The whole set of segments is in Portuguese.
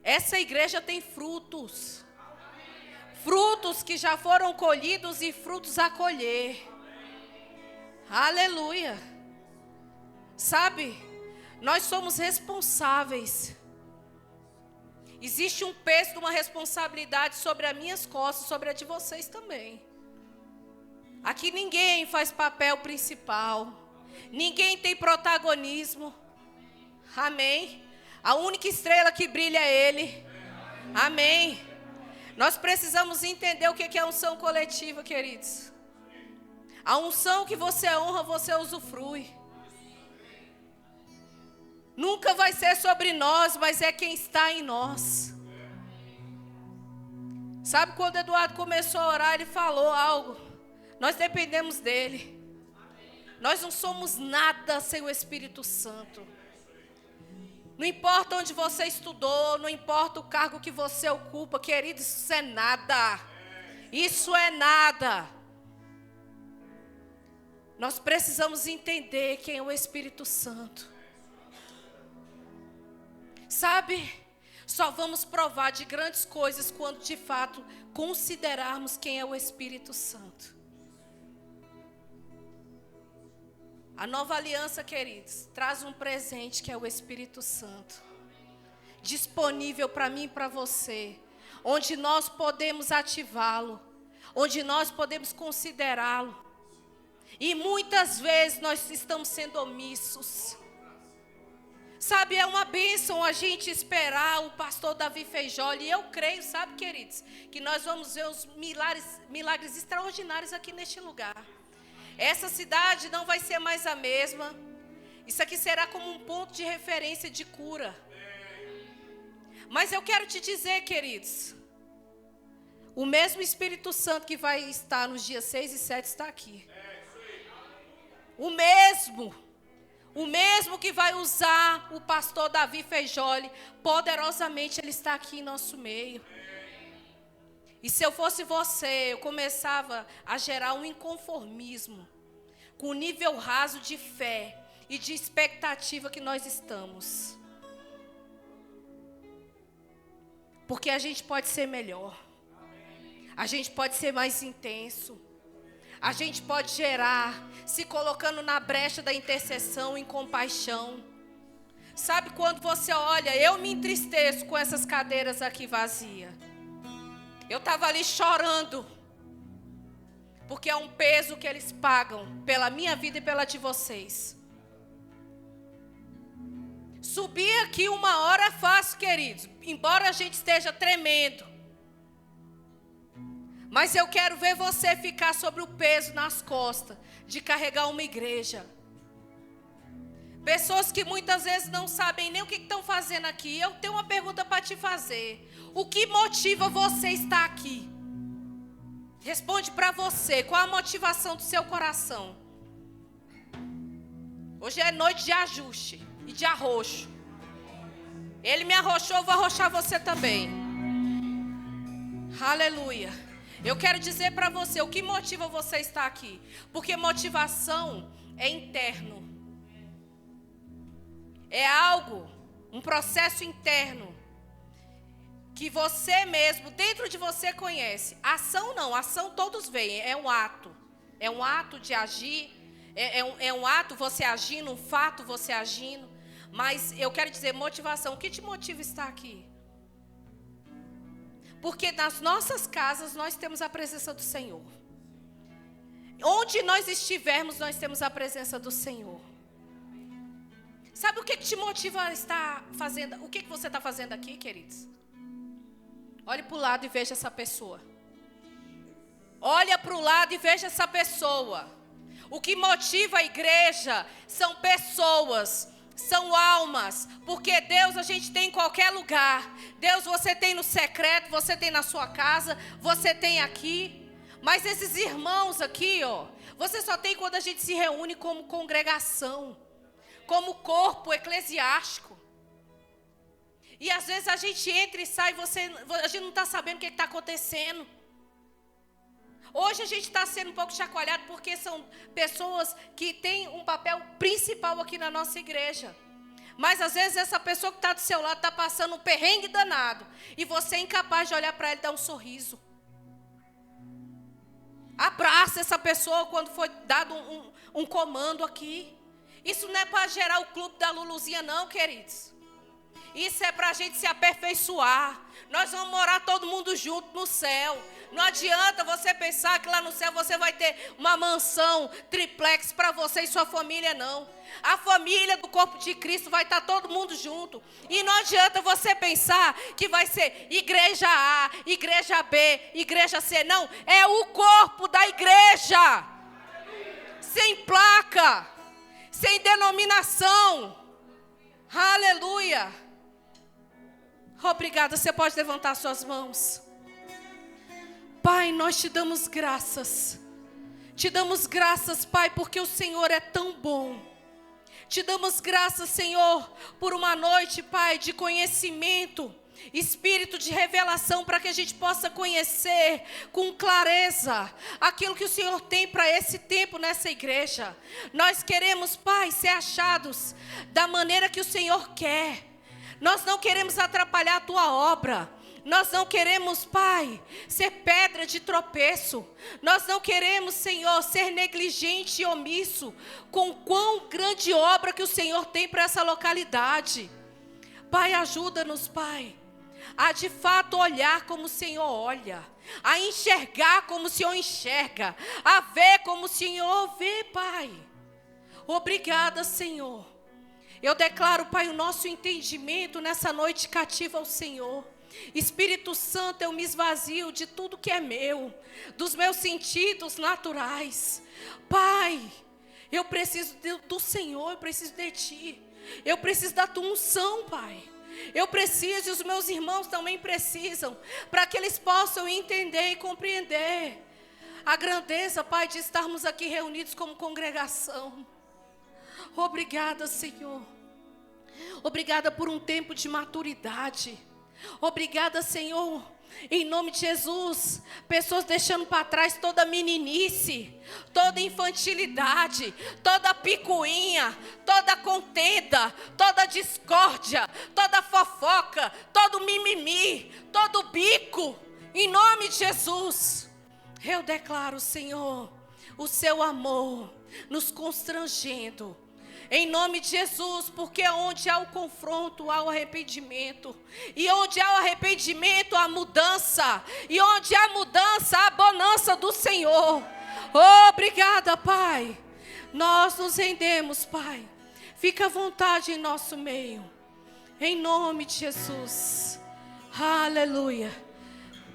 Essa igreja tem frutos. Frutos que já foram colhidos e frutos a colher. Aleluia. Sabe, nós somos responsáveis. Existe um peso de uma responsabilidade sobre as minhas costas, sobre a de vocês também. Aqui ninguém faz papel principal. Ninguém tem protagonismo. Amém. A única estrela que brilha é Ele. Amém. Nós precisamos entender o que é unção coletiva, queridos. A unção que você honra, você usufrui. Nunca vai ser sobre nós, mas é quem está em nós. Sabe quando Eduardo começou a orar, ele falou algo. Nós dependemos dele. Nós não somos nada sem o Espírito Santo. Não importa onde você estudou, não importa o cargo que você ocupa, querido, isso é nada. Isso é nada. Nós precisamos entender quem é o Espírito Santo. Sabe, só vamos provar de grandes coisas quando de fato considerarmos quem é o Espírito Santo. A nova aliança, queridos, traz um presente que é o Espírito Santo. Disponível para mim e para você. Onde nós podemos ativá-lo. Onde nós podemos considerá-lo. E muitas vezes nós estamos sendo omissos. Sabe, é uma bênção a gente esperar o pastor Davi Feijoli. E eu creio, sabe, queridos, que nós vamos ver os milagres extraordinários aqui neste lugar. Essa cidade não vai ser mais a mesma. Isso aqui será como um ponto de referência de cura. Mas eu quero te dizer, queridos, o mesmo Espírito Santo que vai estar nos dias 6 e 7 está aqui. O mesmo que vai usar o pastor Davi Feijoli, poderosamente ele está aqui em nosso meio. E se eu fosse você, eu começava a gerar um inconformismo com o nível raso de fé e de expectativa que nós estamos. Porque a gente pode ser melhor. A gente pode ser mais intenso. A gente pode gerar, se colocando na brecha da intercessão em compaixão. Sabe quando você olha, eu me entristeço com essas cadeiras aqui vazias. Eu estava ali chorando, porque é um peso que eles pagam pela minha vida e pela de vocês. Subir aqui uma hora é fácil, queridos, embora a gente esteja tremendo. Mas eu quero ver você ficar sobre o peso nas costas de carregar uma igreja. Pessoas que muitas vezes não sabem nem o que estão fazendo aqui. Eu tenho uma pergunta para te fazer. O que motiva você estar aqui? Responde para você. Qual a motivação do seu coração? Hoje é noite de ajuste e de arroxo. Ele me arrochou, eu vou arrochar você também. Aleluia. Eu quero dizer para você, o que motiva você estar aqui? Porque motivação é interno. É algo, um processo interno, que você mesmo, dentro de você conhece. Ação não, ação todos veem, é um ato. É um ato de agir, é um ato você agindo, um fato você agindo. Mas eu quero dizer motivação, o que te motiva a estar aqui? Porque nas nossas casas nós temos a presença do Senhor. Onde nós estivermos, nós temos a presença do Senhor. Sabe o que te motiva a estar fazendo? O que você está fazendo aqui, queridos? Olhe para o lado e veja essa pessoa. Olha para o lado e veja essa pessoa. O que motiva a igreja são pessoas, são almas. Porque Deus a gente tem em qualquer lugar. Deus você tem no secreto, você tem na sua casa, você tem aqui. Mas esses irmãos aqui, ó, você só tem quando a gente se reúne como congregação. Como corpo eclesiástico. E às vezes a gente entra e sai, a gente não está sabendo o que está acontecendo. Hoje a gente está sendo um pouco chacoalhado porque são pessoas que têm um papel principal aqui na nossa igreja. Mas às vezes essa pessoa que está do seu lado está passando um perrengue danado. E você é incapaz de olhar para ela e dar um sorriso. Abraça essa pessoa quando foi dado um comando aqui. Isso não é para gerar o clube da Luluzinha não, queridos. Isso é para a gente se aperfeiçoar. Nós vamos morar todo mundo junto no céu. Não adianta você pensar que lá no céu você vai ter uma mansão triplex para você e sua família, não. A família do corpo de Cristo vai estar todo mundo junto. E não adianta você pensar que vai ser igreja A, igreja B, igreja C. Não, é o corpo da igreja. Sem placa, sem denominação. Aleluia. Obrigada, você pode levantar suas mãos. Pai, nós te damos graças. Te damos graças, Pai, porque o Senhor é tão bom. Te damos graças, Senhor, por uma noite, Pai, de conhecimento, espírito de revelação, para que a gente possa conhecer com clareza aquilo que o Senhor tem para esse tempo nessa igreja. Nós queremos, Pai, ser achados da maneira que o Senhor quer. Nós não queremos atrapalhar a tua obra. Nós não queremos, Pai, ser pedra de tropeço. Nós não queremos, Senhor, ser negligente e omisso com quão grande obra que o Senhor tem para essa localidade. Pai, ajuda-nos, Pai, a de fato olhar como o Senhor olha, a enxergar como o Senhor enxerga, a ver como o Senhor vê, Pai. Obrigada, Senhor. Eu declaro, Pai, o nosso entendimento nessa noite cativa ao Senhor. Espírito Santo, eu me esvazio de tudo que é meu, dos meus sentidos naturais. Pai, eu preciso do Senhor, eu preciso de Ti. Eu preciso da Tua unção, Pai. Eu preciso e os meus irmãos também precisam, para que eles possam entender e compreender a grandeza, Pai, de estarmos aqui reunidos como congregação. Obrigada, Senhor. Obrigada por um tempo de maturidade. Obrigada, Senhor, em nome de Jesus. Pessoas deixando para trás toda meninice, toda infantilidade, toda picuinha, toda contenda, toda discórdia, toda fofoca, todo mimimi, todo bico. Em nome de Jesus, eu declaro, Senhor, o seu amor nos constrangendo. Em nome de Jesus, porque onde há o confronto, há o arrependimento. E onde há o arrependimento, há mudança. E onde há mudança, há a bonança do Senhor. Obrigada, Pai. Nós nos rendemos, Pai. Fica à vontade em nosso meio. Em nome de Jesus. Aleluia.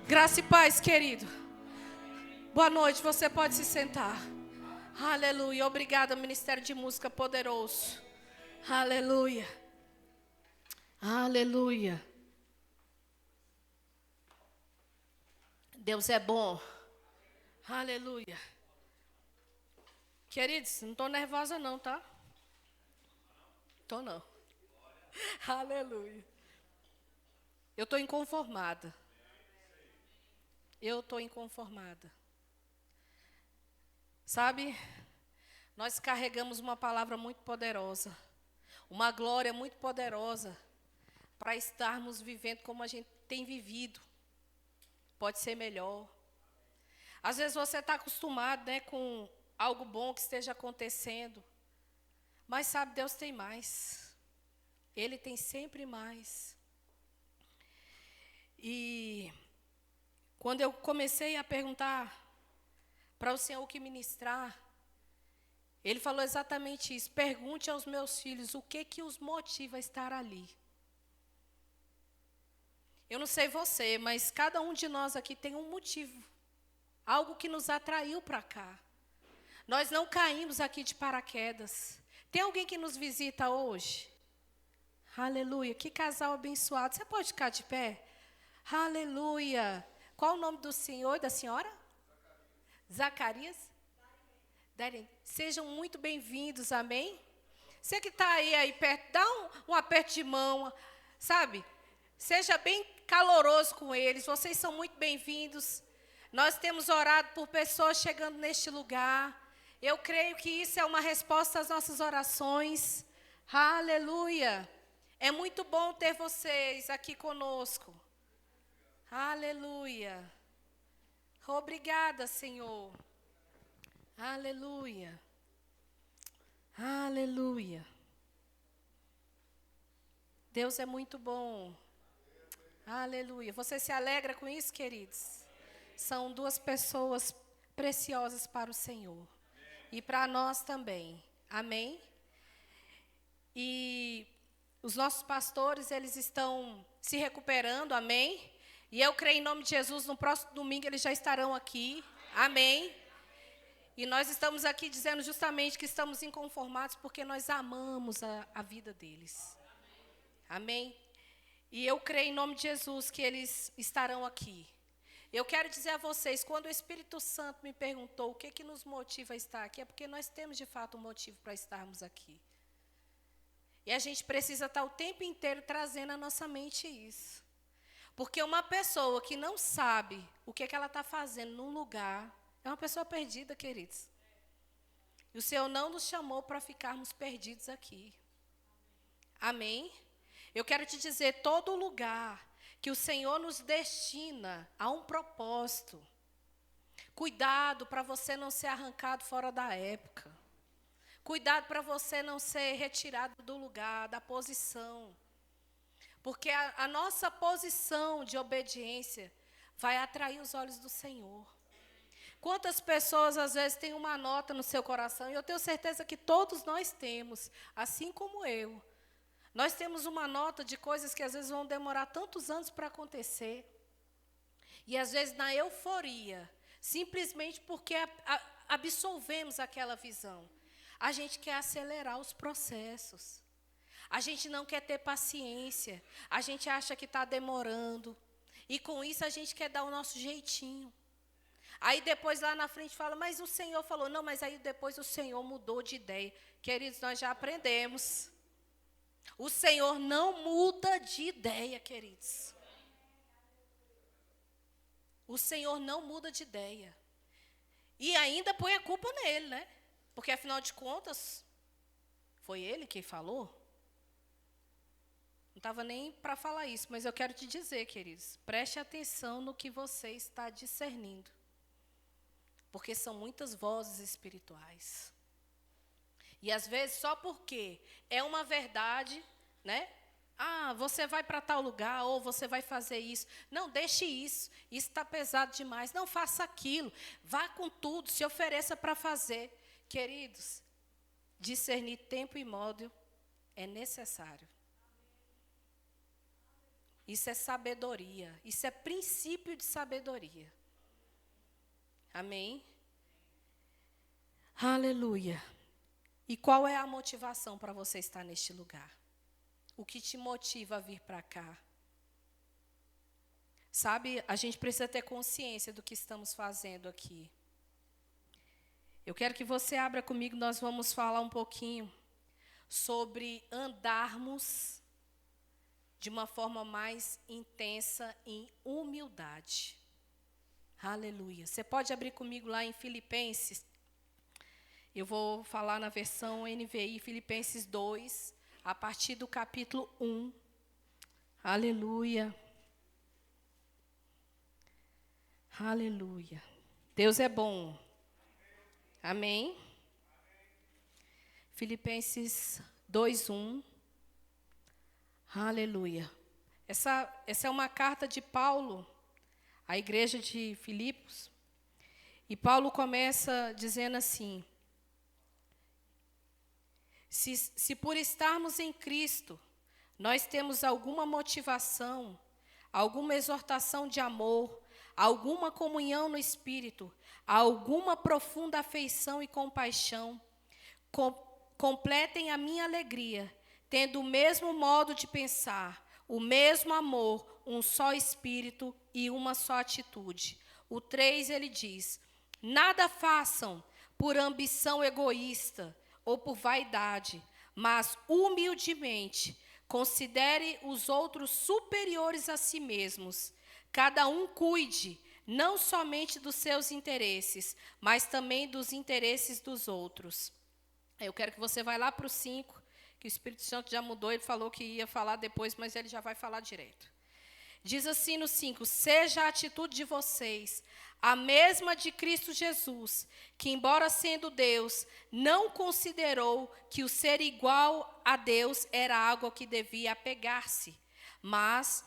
Graça e paz, querido. Boa noite, você pode se sentar. Aleluia, obrigada, Ministério de Música poderoso. Aleluia, aleluia. Deus é bom. Aleluia. Queridos, não estou nervosa não, tá? Estou não. Aleluia. Eu estou inconformada. Eu estou inconformada. Sabe, nós carregamos uma palavra muito poderosa, uma glória muito poderosa, para estarmos vivendo como a gente tem vivido. Pode ser melhor. Às vezes você está acostumado, né, com algo bom que esteja acontecendo, mas sabe, Deus tem mais. Ele tem sempre mais. E quando eu comecei a perguntar para o Senhor que ministrar, Ele falou exatamente isso. Pergunte aos meus filhos o que os motiva a estar ali. Eu não sei você, mas cada um de nós aqui tem um motivo. Algo que nos atraiu para cá. Nós não caímos aqui de paraquedas. Tem alguém que nos visita hoje? Aleluia. Que casal abençoado. Você pode ficar de pé? Aleluia. Qual o nome do senhor e da senhora? Zacarias? Darem. Sejam muito bem-vindos, amém? Você que está aí perto, dá um aperto de mão, sabe? Seja bem caloroso com eles, vocês são muito bem-vindos. Nós temos orado por pessoas chegando neste lugar. Eu creio que isso é uma resposta às nossas orações. Aleluia. É muito bom ter vocês aqui conosco. Aleluia. Obrigada, Senhor. Aleluia. Aleluia. Deus é muito bom. Aleluia. Você se alegra com isso, queridos? São duas pessoas preciosas para o Senhor. E para nós também. Amém? E os nossos pastores, eles estão se recuperando, amém? E eu creio em nome de Jesus, no próximo domingo eles já estarão aqui, amém? E nós estamos aqui dizendo justamente que estamos inconformados porque nós amamos a vida deles, amém? E eu creio em nome de Jesus que eles estarão aqui. Eu quero dizer a vocês, quando o Espírito Santo me perguntou o que nos motiva a estar aqui, é porque nós temos de fato um motivo para estarmos aqui. E a gente precisa estar o tempo inteiro trazendo à nossa mente isso. Porque uma pessoa que não sabe o que ela está fazendo num lugar, é uma pessoa perdida, queridos. E o Senhor não nos chamou para ficarmos perdidos aqui. Amém? Eu quero te dizer, todo lugar que o Senhor nos destina a um propósito, cuidado para você não ser arrancado fora da época. Cuidado para você não ser retirado do lugar, da posição. Porque a nossa posição de obediência vai atrair os olhos do Senhor. Quantas pessoas, às vezes, têm uma nota no seu coração, e eu tenho certeza que todos nós temos, assim como eu. Nós temos uma nota de coisas que, às vezes, vão demorar tantos anos para acontecer. E, às vezes, na euforia, simplesmente porque absolvemos aquela visão. A gente quer acelerar os processos. A gente não quer ter paciência. A gente acha que está demorando. E com isso a gente quer dar o nosso jeitinho. Aí depois lá na frente fala, mas o Senhor falou. Não, mas aí depois o Senhor mudou de ideia. Queridos, nós já aprendemos. O Senhor não muda de ideia, queridos. O Senhor não muda de ideia. E ainda põe a culpa nele, né? Porque, afinal de contas, foi ele quem falou. Não estava nem para falar isso, mas eu quero te dizer, queridos, preste atenção no que você está discernindo. Porque são muitas vozes espirituais. E, às vezes, só porque é uma verdade, né? Ah, você vai para tal lugar, ou você vai fazer isso. Não, deixe isso. Isso está pesado demais. Não faça aquilo. Vá com tudo, se ofereça para fazer. Queridos, discernir tempo e modo é necessário. Isso é sabedoria. Isso é princípio de sabedoria. Amém? Aleluia. E qual é a motivação para você estar neste lugar? O que te motiva a vir para cá? Sabe, a gente precisa ter consciência do que estamos fazendo aqui. Eu quero que você abra comigo, nós vamos falar um pouquinho sobre andarmos de uma forma mais intensa em humildade. Aleluia. Você pode abrir comigo lá em Filipenses. Eu vou falar na versão NVI, Filipenses 2, a partir do capítulo 1. Aleluia. Aleluia. Deus é bom. Amém? Filipenses 2:1. Aleluia. Essa é uma carta de Paulo à igreja de Filipos. E Paulo começa dizendo assim: se por estarmos em Cristo, nós temos alguma motivação, alguma exortação de amor, alguma comunhão no Espírito, alguma profunda afeição e compaixão, completem a minha alegria, tendo o mesmo modo de pensar, o mesmo amor, um só Espírito e uma só atitude. O 3, ele diz: nada façam por ambição egoísta ou por vaidade, mas humildemente considere os outros superiores a si mesmos. Cada um cuide não somente dos seus interesses, mas também dos interesses dos outros. Eu quero que você vá lá para o 5, que o Espírito Santo já mudou, ele falou que ia falar depois, mas ele já vai falar direto. Diz assim no 5, seja a atitude de vocês a mesma de Cristo Jesus, que embora sendo Deus, não considerou que o ser igual a Deus era algo que devia apegar-se, mas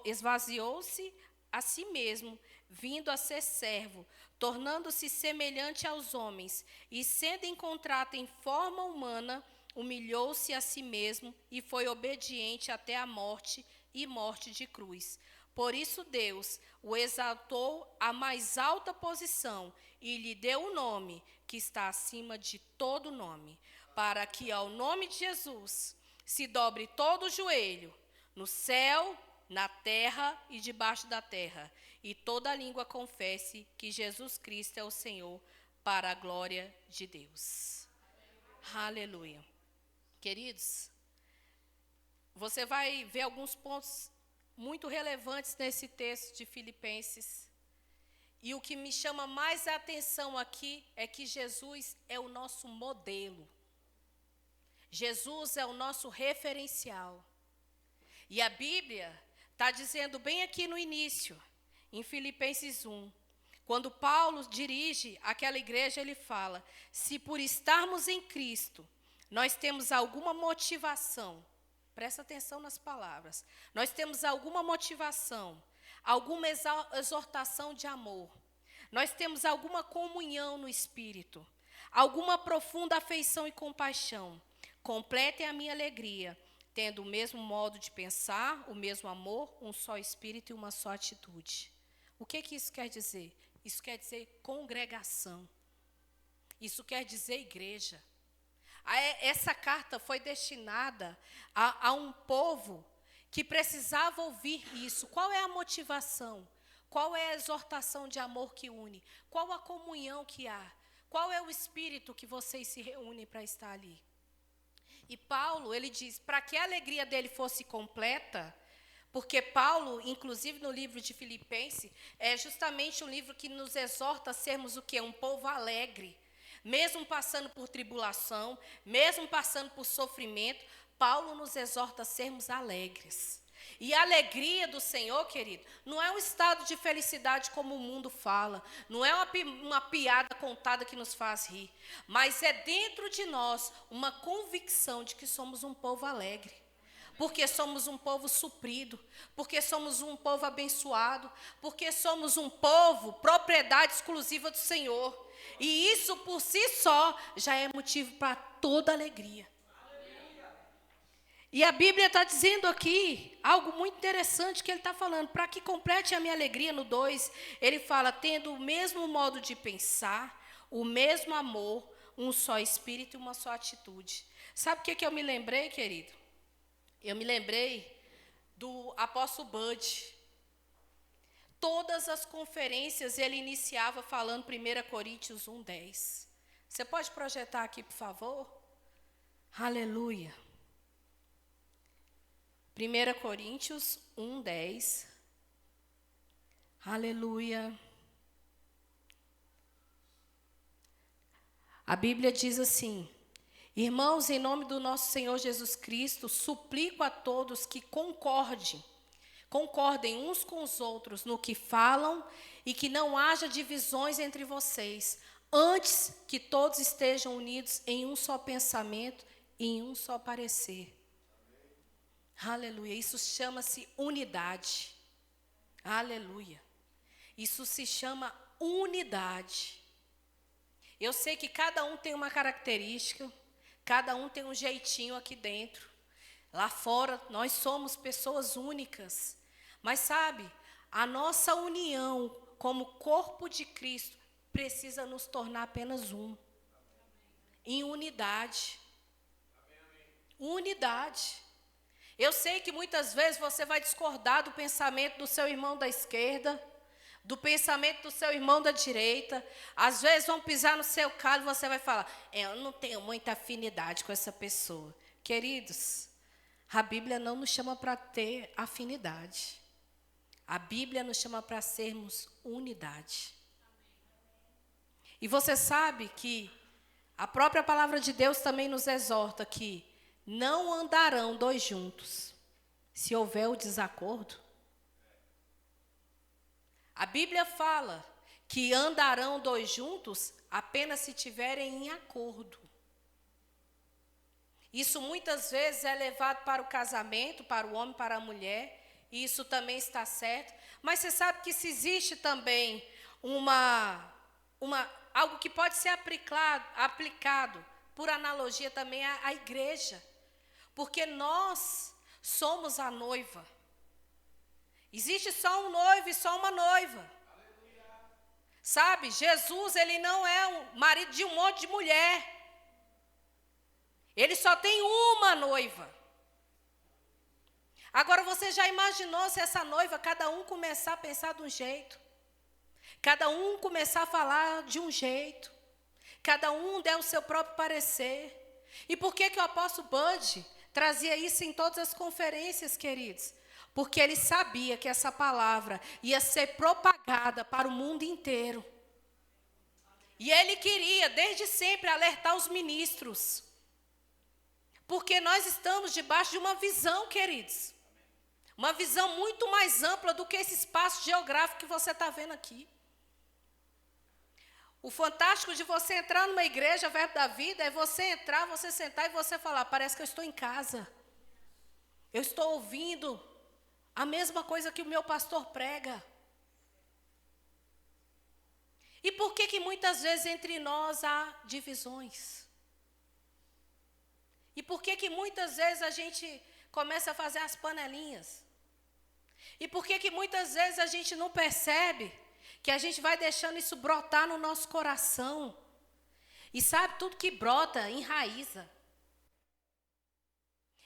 esvaziou-se a si mesmo, vindo a ser servo, tornando-se semelhante aos homens, e sendo encontrado em forma humana, humilhou-se a si mesmo e foi obediente até a morte e morte de cruz. Por isso Deus o exaltou à mais alta posição e lhe deu o nome que está acima de todo nome, para que ao nome de Jesus se dobre todo o joelho, no céu, na terra e debaixo da terra, e toda língua confesse que Jesus Cristo é o Senhor, para a glória de Deus. Aleluia. Queridos, você vai ver alguns pontos muito relevantes nesse texto de Filipenses. E o que me chama mais a atenção aqui é que Jesus é o nosso modelo. Jesus é o nosso referencial. E a Bíblia está dizendo bem aqui no início, em Filipenses 1, quando Paulo dirige aquela igreja, ele fala: se por estarmos em Cristo, nós temos alguma motivação, presta atenção nas palavras, nós temos alguma motivação, alguma exortação de amor, nós temos alguma comunhão no Espírito, alguma profunda afeição e compaixão, completem a minha alegria, tendo o mesmo modo de pensar, o mesmo amor, um só Espírito e uma só atitude. O que isso quer dizer? Isso quer dizer congregação. Isso quer dizer igreja. Essa carta foi destinada a um povo que precisava ouvir isso. Qual é a motivação? Qual é a exortação de amor que une? Qual a comunhão que há? Qual é o espírito que vocês se reúnem para estar ali? E Paulo, ele diz, para que a alegria dele fosse completa, porque Paulo, inclusive no livro de Filipenses, é justamente um livro que nos exorta a sermos o quê? Um povo alegre. Mesmo passando por tribulação, mesmo passando por sofrimento, Paulo nos exorta a sermos alegres. E a alegria do Senhor, querido, não é um estado de felicidade como o mundo fala, não é uma piada contada que nos faz rir, mas é dentro de nós uma convicção de que somos um povo alegre. Porque somos um povo suprido, porque somos um povo abençoado, porque somos um povo propriedade exclusiva do Senhor. E isso por si só já é motivo para toda alegria. E a Bíblia está dizendo aqui algo muito interessante que ele está falando. Para que complete a minha alegria, no 2, ele fala, tendo o mesmo modo de pensar, o mesmo amor, um só espírito e uma só atitude. Sabe o que eu me lembrei, querido? Eu me lembrei do apóstolo Bud. Todas as conferências ele iniciava falando 1 Coríntios 1:10. Você pode projetar aqui, por favor? Aleluia. 1 Coríntios 1:10. Aleluia. A Bíblia diz assim: irmãos, em nome do nosso Senhor Jesus Cristo, suplico a todos que concordem uns com os outros no que falam e que não haja divisões entre vocês, antes que todos estejam unidos em um só pensamento e em um só parecer. Aleluia. Isso chama-se unidade. Aleluia. Isso se chama unidade. Eu sei que cada um tem uma característica, cada um tem um jeitinho aqui dentro. Lá fora, nós somos pessoas únicas. Mas sabe, a nossa união como corpo de Cristo precisa nos tornar apenas um. Em unidade. Unidade. Eu sei que muitas vezes você vai discordar do pensamento do seu irmão da esquerda, do pensamento do seu irmão da direita. Às vezes vão pisar no seu calo e você vai falar, eu não tenho muita afinidade com essa pessoa. Queridos, a Bíblia não nos chama para ter afinidade. A Bíblia nos chama para sermos unidade. E você sabe que A própria palavra de Deus também nos exorta que não andarão dois juntos, se houver o desacordo. A Bíblia fala que andarão dois juntos apenas se tiverem em acordo. Isso muitas vezes é levado para o casamento, para o homem, para a mulher, e isso também está certo. Mas você sabe que se existe também algo que pode ser aplicado por analogia também à igreja. Porque nós somos a noiva. Existe só um noivo e só uma noiva. Sabe, Jesus, ele não é o marido de um monte de mulher. Ele só tem uma noiva. Agora, você já imaginou se essa noiva, cada um começar a pensar de um jeito? Cada um começar a falar de um jeito? Cada um der o seu próprio parecer? E por que o apóstolo Bud trazia isso em todas as conferências, queridos? Porque ele sabia que essa palavra ia ser propagada para o mundo inteiro. E ele queria, desde sempre, alertar os ministros. Porque nós estamos debaixo de uma visão, queridos. Uma visão muito mais ampla do que esse espaço geográfico que você está vendo aqui. O fantástico de você entrar numa igreja, Verbo da Vida, é você entrar, você sentar e você falar, parece que eu estou em casa. Eu estou ouvindo a mesma coisa que o meu pastor prega. E por que muitas vezes entre nós há divisões? E por que muitas vezes a gente começa a fazer as panelinhas? E por que muitas vezes a gente não percebe que a gente vai deixando isso brotar no nosso coração? E sabe, tudo que brota, enraiza.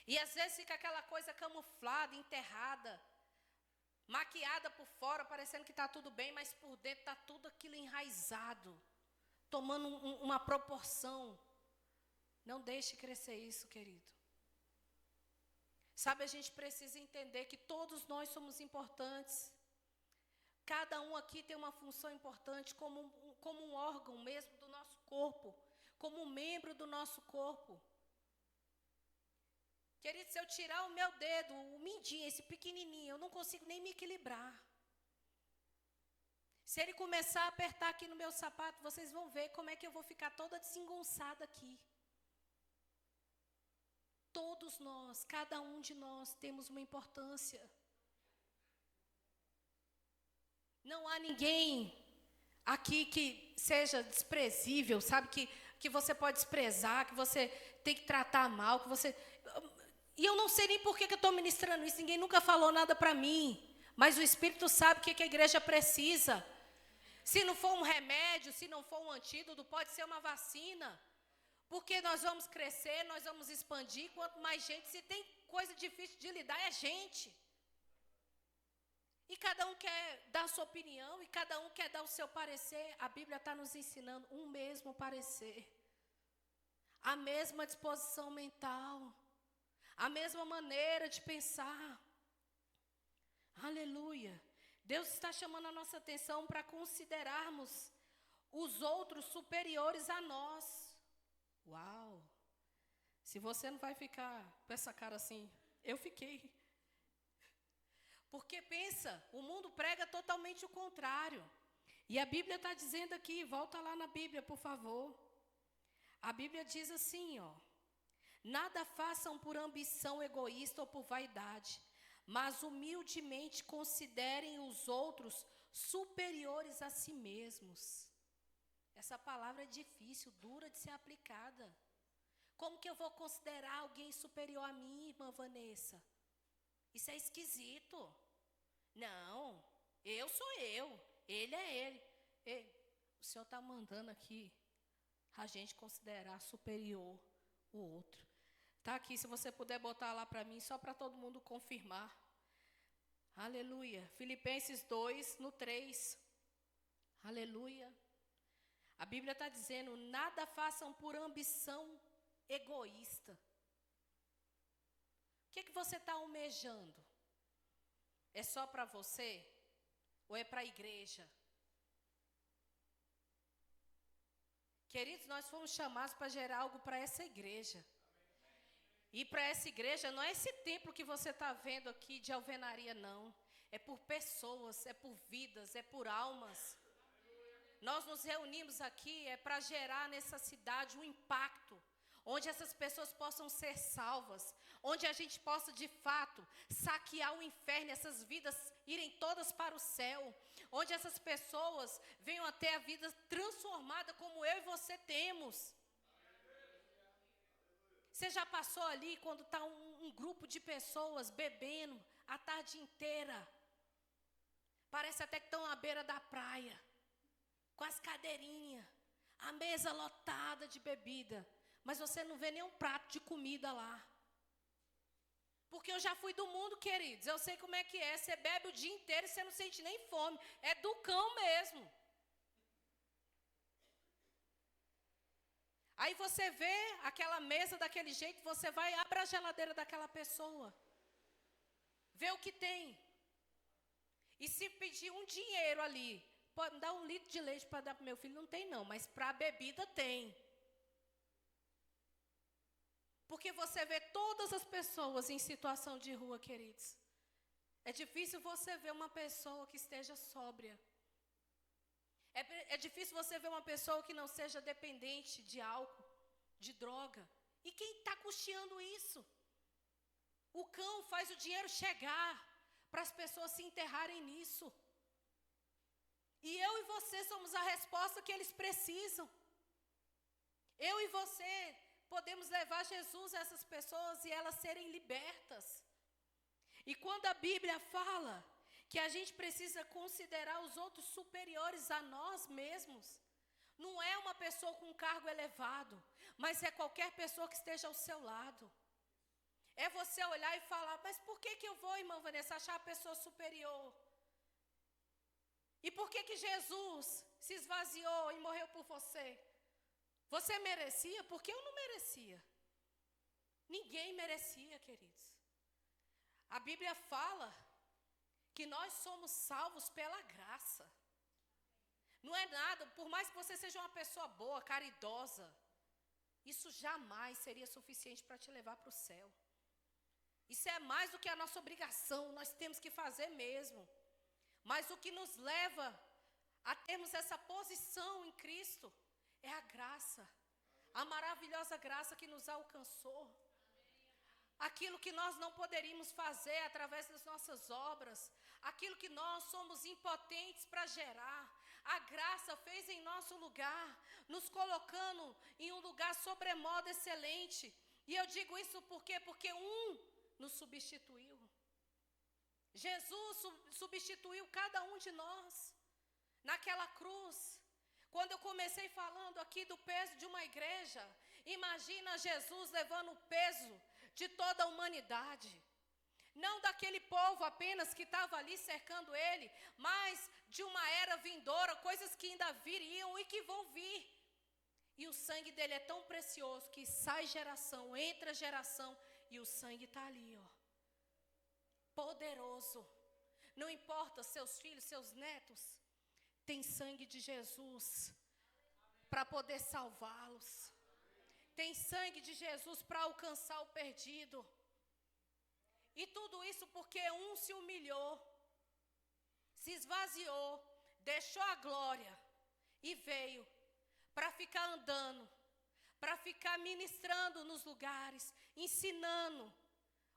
E às vezes fica aquela coisa camuflada, enterrada, maquiada por fora, parecendo que está tudo bem, mas por dentro está tudo aquilo enraizado, tomando uma proporção. Não deixe crescer isso, querido. Sabe, a gente precisa entender que todos nós somos importantes. Cada um aqui tem uma função importante como um órgão mesmo do nosso corpo, como um membro do nosso corpo. Querido, se eu tirar o meu dedo, o mindinho, esse pequenininho, eu não consigo nem me equilibrar. Se ele começar a apertar aqui no meu sapato, vocês vão ver como é que eu vou ficar toda desengonçada aqui. Todos nós, cada um de nós, temos uma importância. Não há ninguém aqui que seja desprezível, sabe? Que você pode desprezar, que você tem que tratar mal, que você... E eu não sei nem por que eu estou ministrando isso, ninguém nunca falou nada para mim. Mas o Espírito sabe o que a igreja precisa. Se não for um remédio, se não for um antídoto, pode ser uma vacina. Porque nós vamos crescer, nós vamos expandir, quanto mais gente, se tem coisa difícil de lidar, é gente. E cada um quer dar a sua opinião, e cada um quer dar o seu parecer. A Bíblia está nos ensinando um mesmo parecer. A mesma disposição mental. A mesma maneira de pensar. Aleluia. Deus está chamando a nossa atenção para considerarmos os outros superiores a nós. Uau! Se você não vai ficar com essa cara assim, eu fiquei. Porque pensa, o mundo prega totalmente o contrário. E a Bíblia está dizendo aqui, volta lá na Bíblia, por favor. A Bíblia diz assim, ó. Nada façam por ambição egoísta ou por vaidade, mas humildemente considerem os outros superiores a si mesmos. Essa palavra é difícil, dura de ser aplicada. Como que eu vou considerar alguém superior a mim, irmã Vanessa? Isso é esquisito. Não, eu sou eu, ele é ele. Ei, o Senhor está mandando aqui a gente considerar superior o outro. Está aqui, se você puder botar lá para mim, só para todo mundo confirmar. Aleluia. Filipenses 2, no 3. Aleluia. A Bíblia está dizendo, nada façam por ambição egoísta. O que você está almejando? É só para você? Ou é para a igreja? Queridos, nós fomos chamados para gerar algo para essa igreja. E para essa igreja não é esse templo que você está vendo aqui de alvenaria, não. É por pessoas, é por vidas, é por almas. Nós nos reunimos aqui para gerar nessa cidade um impacto, onde essas pessoas possam ser salvas, onde a gente possa de fato saquear o inferno, essas vidas irem todas para o céu, onde essas pessoas venham a ter a vida transformada como eu e você temos. Você já passou ali quando está um grupo de pessoas bebendo a tarde inteira? Parece até que estão à beira da praia, com as cadeirinhas, a mesa lotada de bebida, mas você não vê nenhum prato de comida lá. Porque eu já fui do mundo, queridos, eu sei como é que é, você bebe o dia inteiro e você não sente nem fome, é do cão mesmo. Aí você vê aquela mesa daquele jeito, você vai, abre a geladeira daquela pessoa, vê o que tem. E se pedir um dinheiro ali, pode me dar 1 litro de leite para dar para o meu filho? Não tem não, mas para a bebida tem. Porque você vê todas as pessoas em situação de rua, queridos. É difícil você ver uma pessoa que esteja sóbria. É difícil você ver uma pessoa que não seja dependente de álcool, de droga. E quem está custeando isso? O cão faz o dinheiro chegar para as pessoas se enterrarem nisso. E eu e você somos a resposta que eles precisam. Eu e você podemos levar Jesus a essas pessoas e elas serem libertas. E quando a Bíblia fala que a gente precisa considerar os outros superiores a nós mesmos, não é uma pessoa com um cargo elevado, mas é qualquer pessoa que esteja ao seu lado. É você olhar e falar, mas por que eu vou, irmã Vanessa, achar a pessoa superior? E por que Jesus se esvaziou e morreu por você? Você merecia? Porque eu não merecia. Ninguém merecia, queridos. A Bíblia fala que nós somos salvos pela graça. Não é nada, por mais que você seja uma pessoa boa, caridosa, isso jamais seria suficiente para te levar para o céu. Isso é mais do que a nossa obrigação, nós temos que fazer mesmo. Mas o que nos leva a termos essa posição em Cristo é a graça, a maravilhosa graça que nos alcançou. Aquilo que nós não poderíamos fazer através das nossas obras, aquilo que nós somos impotentes para gerar, a graça fez em nosso lugar, nos colocando em um lugar sobremodo excelente. E eu digo isso por quê? Porque nos substituiu. Jesus substituiu cada um de nós naquela cruz. Quando eu comecei falando aqui do peso de uma igreja, imagina Jesus levando o peso de toda a humanidade. Não daquele povo apenas que estava ali cercando ele, mas de uma era vindoura, coisas que ainda viriam e que vão vir. E o sangue dele é tão precioso que sai geração, entra geração, e o sangue está ali, ó. Poderoso. Não importa seus filhos, seus netos, tem sangue de Jesus para poder salvá-los. Tem sangue de Jesus para alcançar o perdido. E tudo isso porque se humilhou, se esvaziou, deixou a glória e veio para ficar andando, para ficar ministrando nos lugares, ensinando.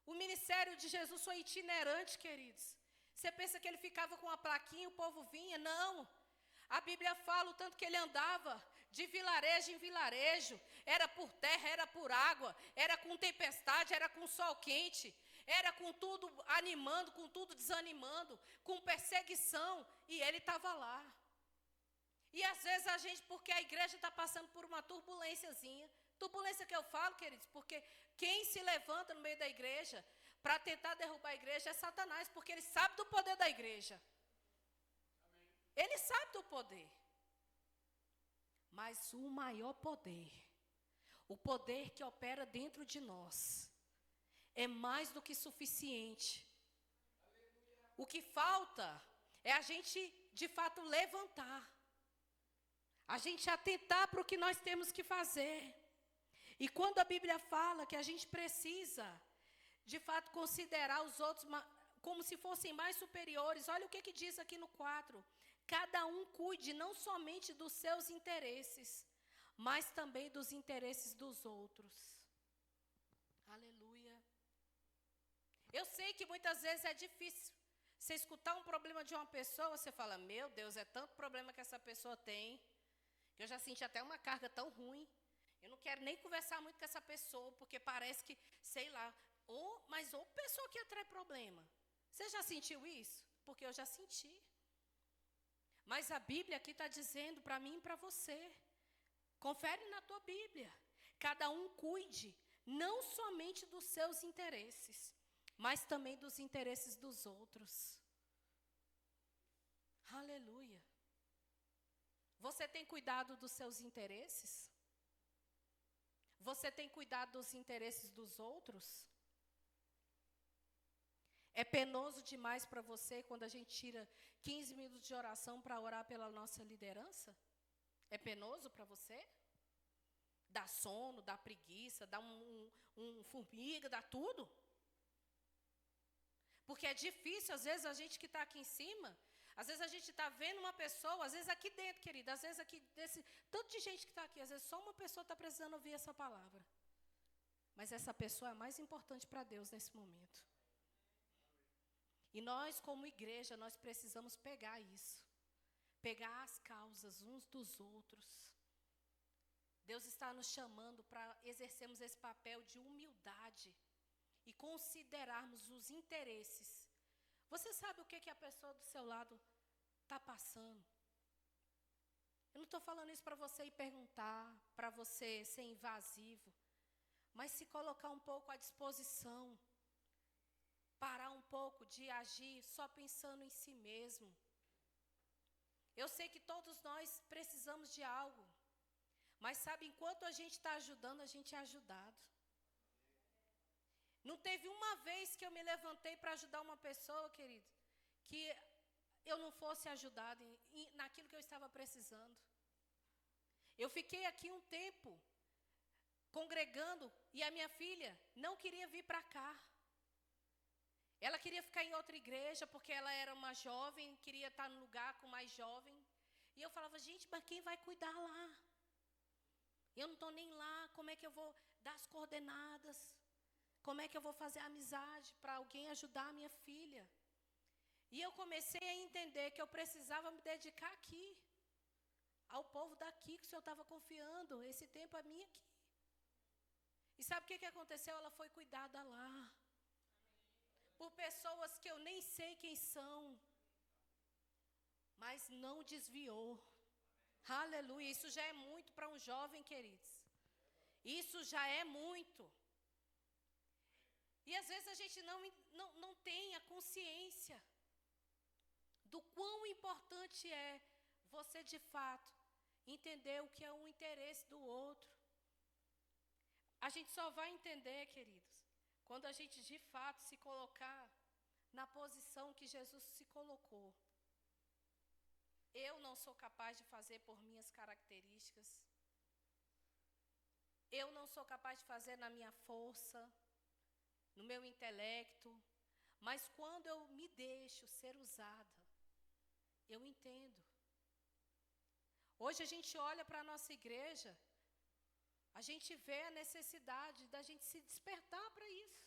O ministério de Jesus foi itinerante, queridos. Você pensa que ele ficava com uma plaquinha e o povo vinha? Não. A Bíblia fala o tanto que ele andava de vilarejo em vilarejo. Era por terra, era por água, era com tempestade, era com sol quente, era com tudo animando, com tudo desanimando, com perseguição. E ele estava lá. E às vezes a gente, porque a igreja está passando por uma turbulênciazinha. Turbulência que eu falo, queridos, porque quem se levanta no meio da igreja para tentar derrubar a igreja é Satanás, porque ele sabe do poder da igreja. Amém. Ele sabe do poder. Mas o maior poder, o poder que opera dentro de nós, é mais do que suficiente. O que falta é a gente, de fato, levantar. A gente atentar para o que nós temos que fazer. E quando a Bíblia fala que a gente precisa, de fato, considerar os outros como se fossem mais superiores, olha o que diz aqui no 4. Cada um cuide não somente dos seus interesses, mas também dos interesses dos outros. Aleluia. Eu sei que muitas vezes é difícil. Você escutar um problema de uma pessoa, você fala, meu Deus, é tanto problema que essa pessoa tem, que eu já senti até uma carga tão ruim. Eu não quero nem conversar muito com essa pessoa, porque parece que, sei lá, mas pessoa que atrai problema. Você já sentiu isso? Porque eu já senti. Mas a Bíblia aqui está dizendo para mim e para você. Confere na tua Bíblia. Cada um cuide não somente dos seus interesses, mas também dos interesses dos outros. Aleluia. Você tem cuidado dos seus interesses? Você tem cuidado dos interesses dos outros? É penoso demais para você quando a gente tira 15 minutos de oração para orar pela nossa liderança? É penoso para você? Dá sono, dá preguiça, dá um formiga, dá tudo? Porque é difícil, às vezes, a gente que está aqui em cima, às vezes a gente está vendo uma pessoa, às vezes aqui dentro, querida, às vezes aqui, tanto de gente que está aqui, às vezes só uma pessoa está precisando ouvir essa palavra. Mas essa pessoa é a mais importante para Deus nesse momento. E nós, como igreja, nós precisamos pegar isso. Pegar as causas uns dos outros. Deus está nos chamando para exercermos esse papel de humildade e considerarmos os interesses. Você sabe o que a pessoa do seu lado está passando? Eu não estou falando isso para você ir perguntar, para você ser invasivo, mas se colocar um pouco à disposição. Parar um pouco de agir só pensando em si mesmo. Eu sei que todos nós precisamos de algo. Mas sabe, enquanto a gente está ajudando, a gente é ajudado. Não teve uma vez que eu me levantei para ajudar uma pessoa, querido, que eu não fosse ajudado naquilo que eu estava precisando. Eu fiquei aqui um tempo congregando e a minha filha não queria vir para cá. Ela queria ficar em outra igreja porque ela era uma jovem, queria estar no lugar com mais jovem. E eu falava, gente, mas quem vai cuidar lá? Eu não estou nem lá, como é que eu vou dar as coordenadas? Como é que eu vou fazer amizade para alguém ajudar a minha filha? E eu comecei a entender que eu precisava me dedicar aqui, ao povo daqui que o Senhor estava confiando, esse tempo é minha aqui. E sabe o que aconteceu? Ela foi cuidada lá. Por pessoas que eu nem sei quem são, mas não desviou. Aleluia, isso já é muito para um jovem, queridos. Isso já é muito. E às vezes a gente não tem a consciência do quão importante é você, de fato, entender o que é o interesse do outro. A gente só vai entender, queridos, quando a gente, de fato, se colocar na posição que Jesus se colocou. Eu não sou capaz de fazer por minhas características. Eu não sou capaz de fazer na minha força, no meu intelecto. Mas quando eu me deixo ser usada, eu entendo. Hoje a gente olha para a nossa igreja, a gente vê a necessidade da gente se despertar para isso.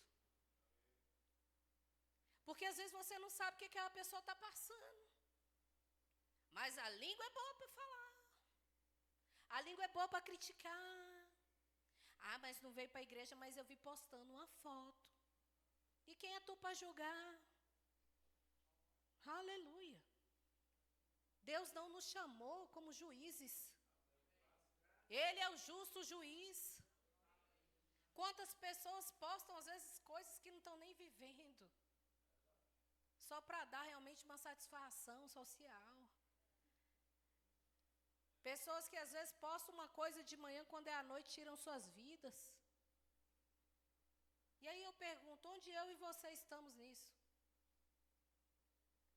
Porque às vezes você não sabe o que aquela pessoa está passando. Mas a língua é boa para falar. A língua é boa para criticar. Ah, mas não veio para a igreja, mas eu vi postando uma foto. E quem é tu para julgar? Aleluia. Deus não nos chamou como juízes. Ele é o justo juiz. Quantas pessoas postam, às vezes, coisas que não estão nem vivendo. Só para dar realmente uma satisfação social. Pessoas que, às vezes, postam uma coisa de manhã, quando é à noite, tiram suas vidas. E aí eu pergunto, onde eu e você estamos nisso?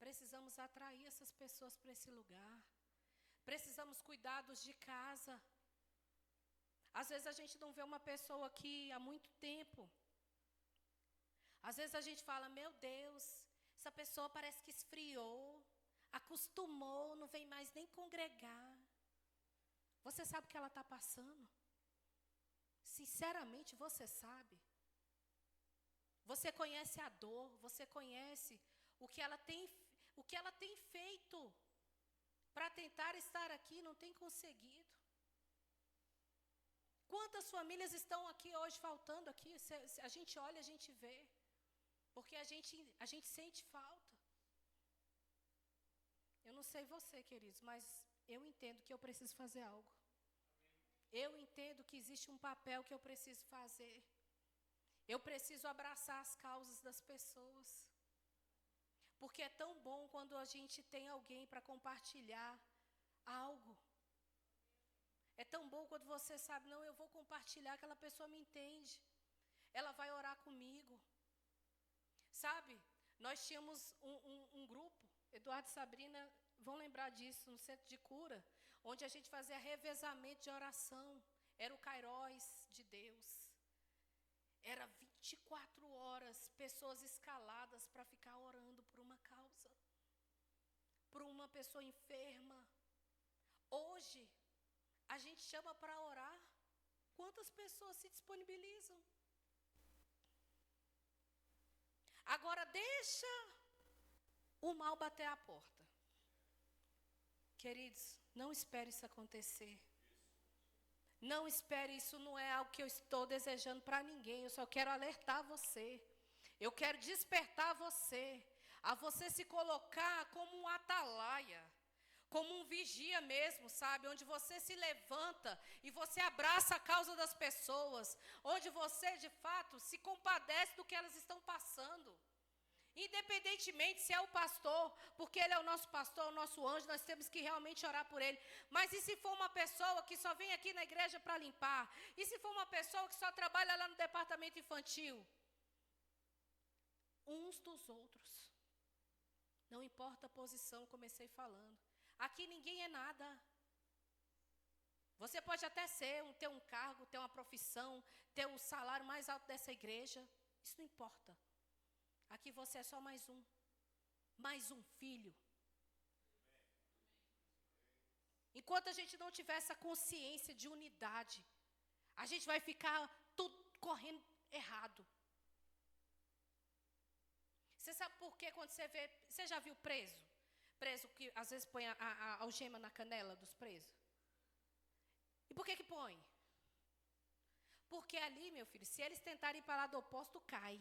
Precisamos atrair essas pessoas para esse lugar. Precisamos cuidar dos de casa. Às vezes a gente não vê uma pessoa aqui há muito tempo. Às vezes a gente fala, meu Deus, essa pessoa parece que esfriou, acostumou, não vem mais nem congregar. Você sabe o que ela está passando? Sinceramente, você sabe. Você conhece a dor, você conhece o que ela tem feito para tentar estar aqui e não tem conseguido. Quantas famílias estão aqui hoje faltando aqui? A gente olha, a gente vê. Porque a gente sente falta. Eu não sei você, queridos, mas eu entendo que eu preciso fazer algo. Eu entendo que existe um papel que eu preciso fazer. Eu preciso abraçar as causas das pessoas. Porque é tão bom quando a gente tem alguém para compartilhar algo. É tão bom quando você sabe, não, eu vou compartilhar, aquela pessoa me entende. Ela vai orar comigo. Sabe, nós tínhamos um grupo, Eduardo e Sabrina vão lembrar disso, no centro de cura, onde a gente fazia revezamento de oração. Era o Kairos de Deus. Era 24 horas, pessoas escaladas para ficar orando por uma causa. Por uma pessoa enferma. Hoje, a gente chama para orar. Quantas pessoas se disponibilizam? Agora deixa o mal bater a porta. Queridos, não espere isso acontecer. Não espere, isso não é algo que eu estou desejando para ninguém. Eu só quero alertar você. Eu quero despertar você. A você se colocar como um atalaia. Como um vigia mesmo, sabe? Onde você se levanta e você abraça a causa das pessoas. Onde você, de fato, se compadece do que elas estão passando. Independentemente se é o pastor, porque ele é o nosso pastor, o nosso anjo, nós temos que realmente orar por ele. Mas e se for uma pessoa que só vem aqui na igreja para limpar? E se for uma pessoa que só trabalha lá no departamento infantil? Uns dos outros. Não importa a posição, comecei falando. Aqui ninguém é nada. Você pode até ter um cargo, ter uma profissão, ter o salário mais alto dessa igreja. Isso não importa. Aqui você é só mais um filho. Enquanto a gente não tiver essa consciência de unidade, a gente vai ficar tudo correndo errado. Você sabe por quê quando você vê... Você já viu preso? Preso que às vezes põe a algema na canela dos presos. E por que põe? Porque ali, meu filho, se eles tentarem ir para lá do oposto, cai.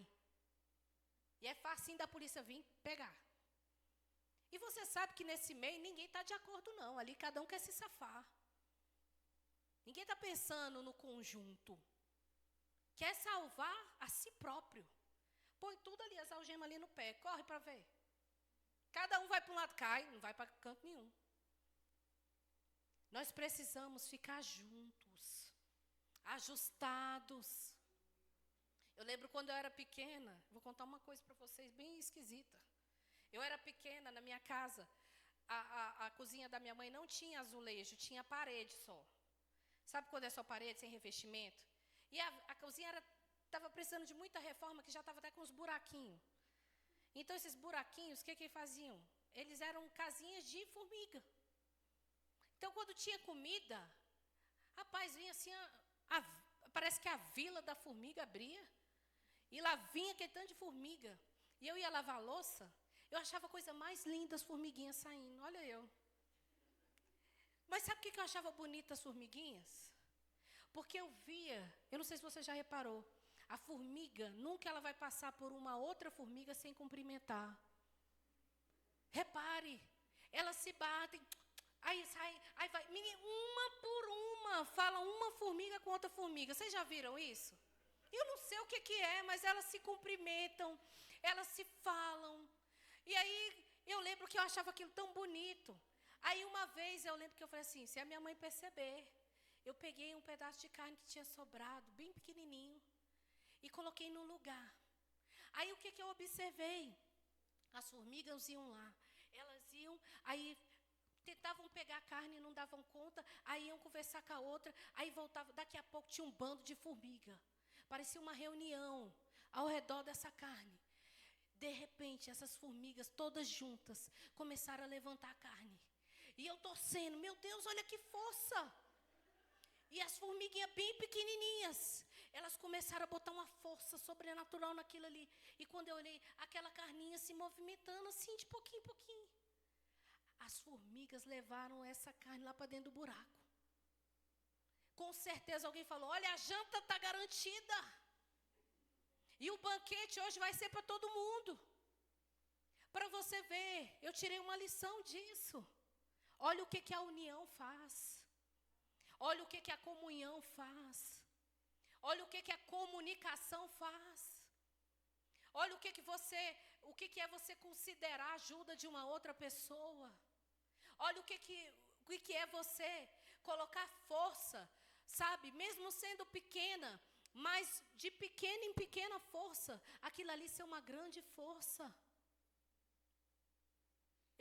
E é facinho da polícia vir pegar. E você sabe que nesse meio ninguém está de acordo não. Ali cada um quer se safar. Ninguém está pensando no conjunto. Quer salvar a si próprio. Põe tudo ali, as algemas ali no pé. Corre para ver. Cada um vai para um lado, cai, não vai para canto nenhum. Nós precisamos ficar juntos. Ajustados. Eu lembro quando eu era pequena, vou contar uma coisa para vocês bem esquisita. Eu era pequena, na minha casa, a cozinha da minha mãe não tinha azulejo, tinha parede só. Sabe quando é só parede, sem revestimento? E a cozinha estava precisando de muita reforma, que já estava até com uns buraquinhos. Então, esses buraquinhos, o que faziam? Eles eram casinhas de formiga. Então, quando tinha comida, rapaz, vinha assim, parece que a vila da formiga abria. E lá vinha aquele tanto de formiga. E eu ia lavar a louça, eu achava a coisa mais linda as formiguinhas saindo. Olha eu. Mas sabe o que eu achava bonita as formiguinhas? Porque eu via, eu não sei se você já reparou, a formiga, nunca ela vai passar por uma outra formiga sem cumprimentar. Repare, elas se batem, aí sai, aí vai, uma por uma, fala uma formiga com outra formiga. Vocês já viram isso? Eu não sei o que é, mas elas se cumprimentam, elas se falam. E aí eu lembro que eu achava aquilo tão bonito. Aí uma vez eu lembro que eu falei assim, se a minha mãe perceber, eu peguei um pedaço de carne que tinha sobrado, bem pequenininho, e coloquei no lugar. Aí o que eu observei? As formigas iam lá, elas iam, aí tentavam pegar a carne e não davam conta, aí iam conversar com a outra, aí voltavam, daqui a pouco tinha um bando de formiga. Parecia uma reunião ao redor dessa carne. De repente, essas formigas todas juntas começaram a levantar a carne. E eu torcendo, meu Deus, olha que força! E as formiguinhas bem pequenininhas, elas começaram a botar uma força sobrenatural naquilo ali. E quando eu olhei, aquela carninha se movimentando assim, de pouquinho em pouquinho. As formigas levaram essa carne lá para dentro do buraco. Com certeza alguém falou, olha, a janta está garantida. E o banquete hoje vai ser para todo mundo. Para você ver, eu tirei uma lição disso. Olha o que a união faz. Olha o que a comunhão faz. Olha o que a comunicação faz. Olha o que é você considerar a ajuda de uma outra pessoa. Olha o que é você colocar força, sabe? Mesmo sendo pequena, mas de pequena em pequena força, aquilo ali ser uma grande força.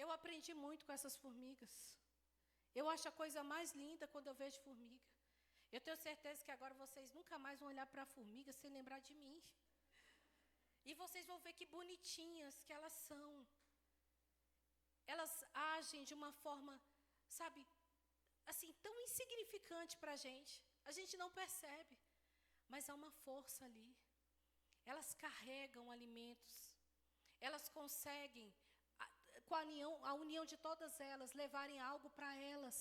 Eu aprendi muito com essas formigas. Eu acho a coisa mais linda quando eu vejo formiga. Eu tenho certeza que agora vocês nunca mais vão olhar para a formiga sem lembrar de mim. E vocês vão ver que bonitinhas que elas são. Elas agem de uma forma, sabe, assim, tão insignificante para a gente. A gente não percebe. Mas há uma força ali. Elas carregam alimentos. Elas conseguem, com a união de todas elas, levarem algo para elas.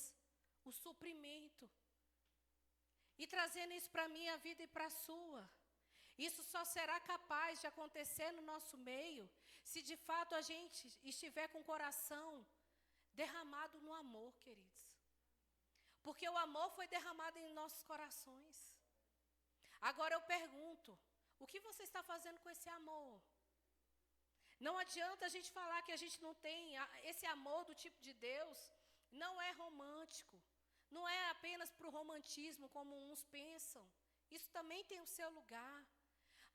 O suprimento. E trazendo isso para a minha vida e para a sua. Isso só será capaz de acontecer no nosso meio se de fato a gente estiver com o coração derramado no amor, queridos. Porque o amor foi derramado em nossos corações. Agora eu pergunto, o que você está fazendo com esse amor? Não adianta a gente falar que a gente não tem esse amor do tipo de Deus, não é romântico. Não é apenas para o romantismo, como uns pensam. Isso também tem o seu lugar.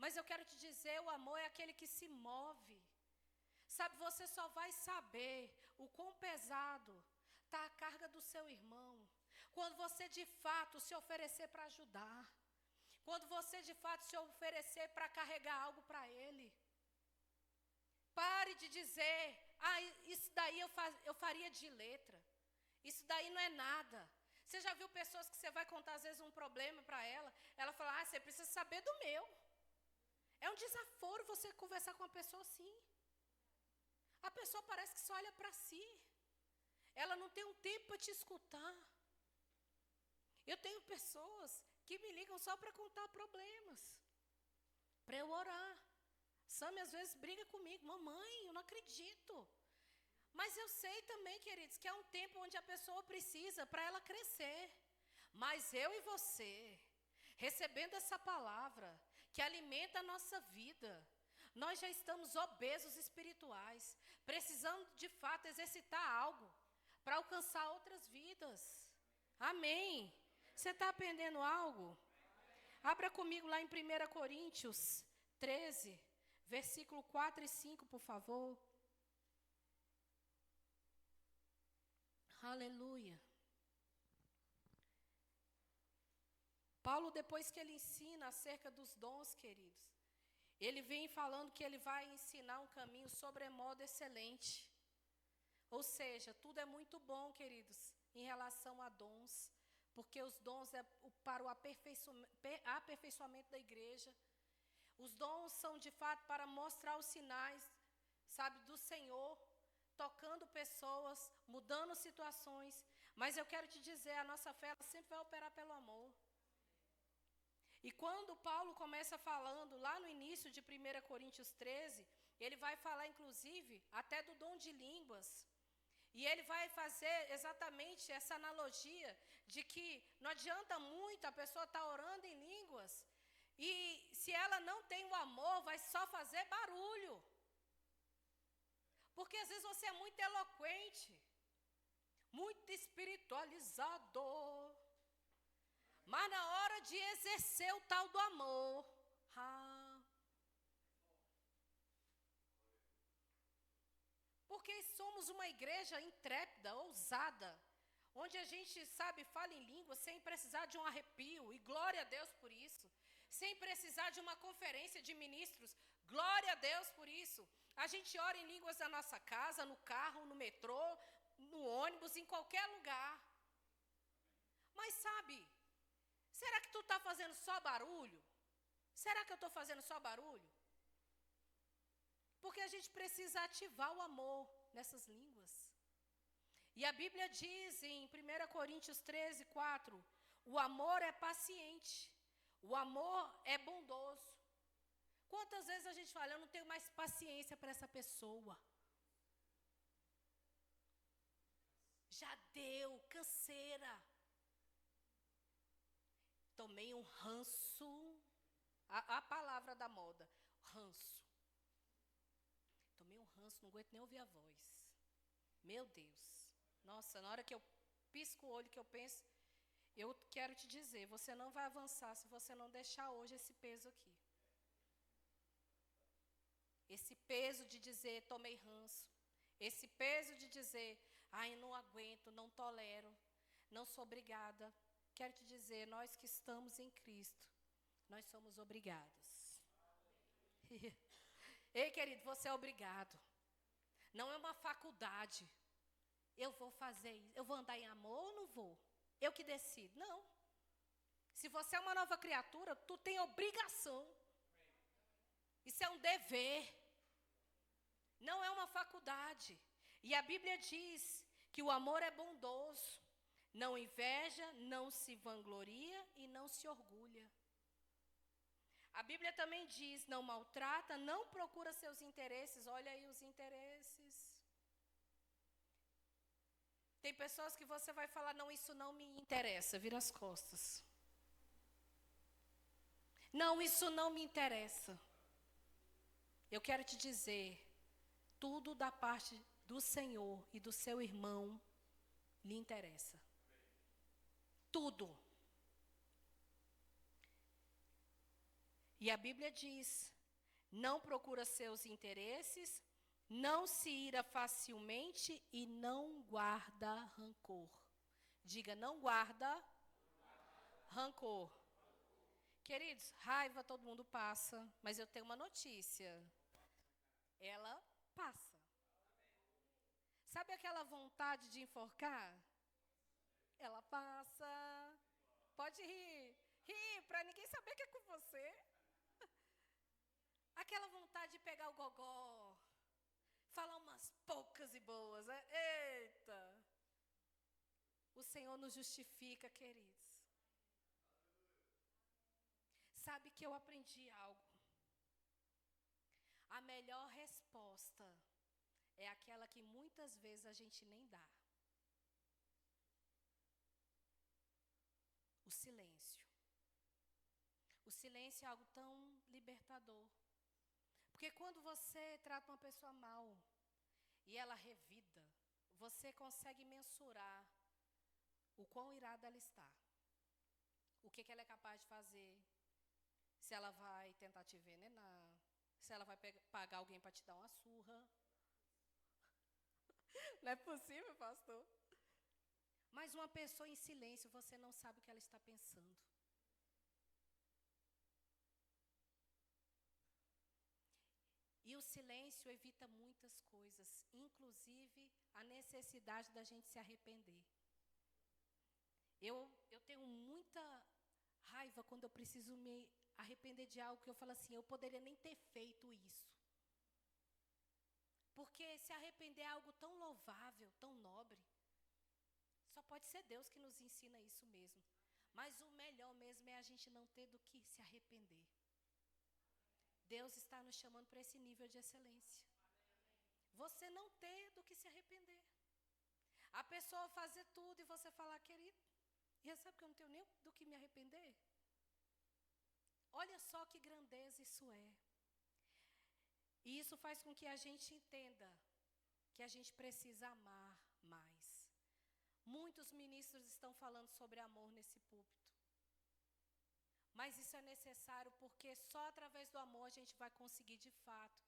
Mas eu quero te dizer, o amor é aquele que se move. Sabe, você só vai saber o quão pesado está a carga do seu irmão quando você de fato se oferecer para ajudar. Quando você de fato se oferecer para carregar algo para ele. Pare de dizer, isso daí eu faria de letra. Isso daí não é nada. Você já viu pessoas que você vai contar às vezes um problema para ela fala, você precisa saber do meu. É um desaforo você conversar com uma pessoa assim. A pessoa parece que só olha para si. Ela não tem um tempo para te escutar. Eu tenho pessoas que me ligam só para contar problemas. Para eu orar. Sami às vezes briga comigo. Mamãe, eu não acredito. Mas eu sei também, queridos, que é um tempo onde a pessoa precisa para ela crescer. Mas eu e você, recebendo essa palavra que alimenta a nossa vida, nós já estamos obesos espirituais, precisando de fato exercitar algo para alcançar outras vidas. Amém. Você está aprendendo algo? Abra comigo lá em 1 Coríntios 13, versículo 4 e 5, por favor. Aleluia. Paulo, depois que ele ensina acerca dos dons, queridos, ele vem falando que ele vai ensinar um caminho sobremodo excelente. Ou seja, tudo é muito bom, queridos, em relação a dons, porque os dons é para o aperfeiçoamento da igreja. Os dons são, de fato, para mostrar os sinais, sabe, do Senhor, tocando pessoas, mudando situações. Mas eu quero te dizer, a nossa fé ela sempre vai operar pelo amor. E quando Paulo começa falando, lá no início de 1 Coríntios 13, ele vai falar, inclusive, até do dom de línguas. E ele vai fazer exatamente essa analogia de que não adianta muito a pessoa estar orando em línguas, e se ela não tem o amor, vai só fazer barulho. Porque às vezes você é muito eloquente, muito espiritualizado, mas na hora de exercer o tal do amor, Porque somos uma igreja intrépida, ousada, onde a gente, sabe, fala em língua sem precisar de um arrepio, e glória a Deus por isso. Sem precisar de uma conferência de ministros, glória a Deus por isso. A gente ora em línguas na nossa casa, no carro, no metrô, no ônibus, em qualquer lugar. Mas sabe, será que tu está fazendo só barulho? Será que eu estou fazendo só barulho? Porque a gente precisa ativar o amor nessas línguas. E a Bíblia diz em 1 Coríntios 13, 4, o amor é paciente, o amor é bondoso. Quantas vezes a gente fala, eu não tenho mais paciência para essa pessoa. Já deu, canseira. Tomei um ranço, a palavra da moda, ranço. Tomei um ranço, não aguento nem ouvir a voz. Meu Deus. Nossa, na hora que eu pisco o olho, que eu penso, eu quero te dizer, você não vai avançar se você não deixar hoje esse peso aqui. Esse peso de dizer, tomei ranço. Esse peso de dizer, ai, não aguento, não tolero, não sou obrigada. Quero te dizer, nós que estamos em Cristo, nós somos obrigados. Ei, querido, você é obrigado. Não é uma faculdade. Eu vou fazer isso. Eu vou andar em amor ou não vou? Eu que decido. Não. Se você é uma nova criatura, tu tem obrigação. Isso é um dever. Não é uma faculdade. E a Bíblia diz que o amor é bondoso. Não inveja, não se vangloria e não se orgulha. A Bíblia também diz, não maltrata, não procura seus interesses. Olha aí os interesses. Tem pessoas que você vai falar, não, isso não me interessa, vira as costas. Não, isso não me interessa. Eu quero te dizer, tudo da parte do Senhor e do seu irmão lhe interessa. Tudo. E a Bíblia diz, não procura seus interesses, não se ira facilmente e não guarda rancor. Diga, não guarda rancor. Queridos, raiva todo mundo passa, mas eu tenho uma notícia. Ela passa. Sabe aquela vontade de enforcar? Ela passa. Pode rir. Rir para ninguém saber que é com você. Aquela vontade de pegar o gogó. Falar umas poucas e boas. Eita. O Senhor nos justifica, queridos. Sabe que eu aprendi algo. A melhor resposta é aquela que muitas vezes a gente nem dá. O silêncio. O silêncio é algo tão libertador. Porque quando você trata uma pessoa mal e ela revida, você consegue mensurar o quão irada ela está. O que ela é capaz de fazer. Se ela vai tentar te envenenar. Se ela vai pagar alguém para te dar uma surra. Não é possível, pastor? Mas uma pessoa em silêncio, você não sabe o que ela está pensando. E o silêncio evita muitas coisas, inclusive a necessidade da gente se arrepender. Eu tenho muita raiva quando eu preciso me arrepender de algo que eu falo assim, eu poderia nem ter feito isso. Porque se arrepender é algo tão louvável, tão nobre. Só pode ser Deus que nos ensina isso mesmo. Mas o melhor mesmo é a gente não ter do que se arrepender. Deus está nos chamando para esse nível de excelência. Você não ter do que se arrepender. A pessoa fazer tudo e você falar, querido, e sabe que eu não tenho nem do que me arrepender? Olha só que grandeza isso é. E isso faz com que a gente entenda que a gente precisa amar mais. Muitos ministros estão falando sobre amor nesse púlpito. Mas isso é necessário porque só através do amor a gente vai conseguir, de fato,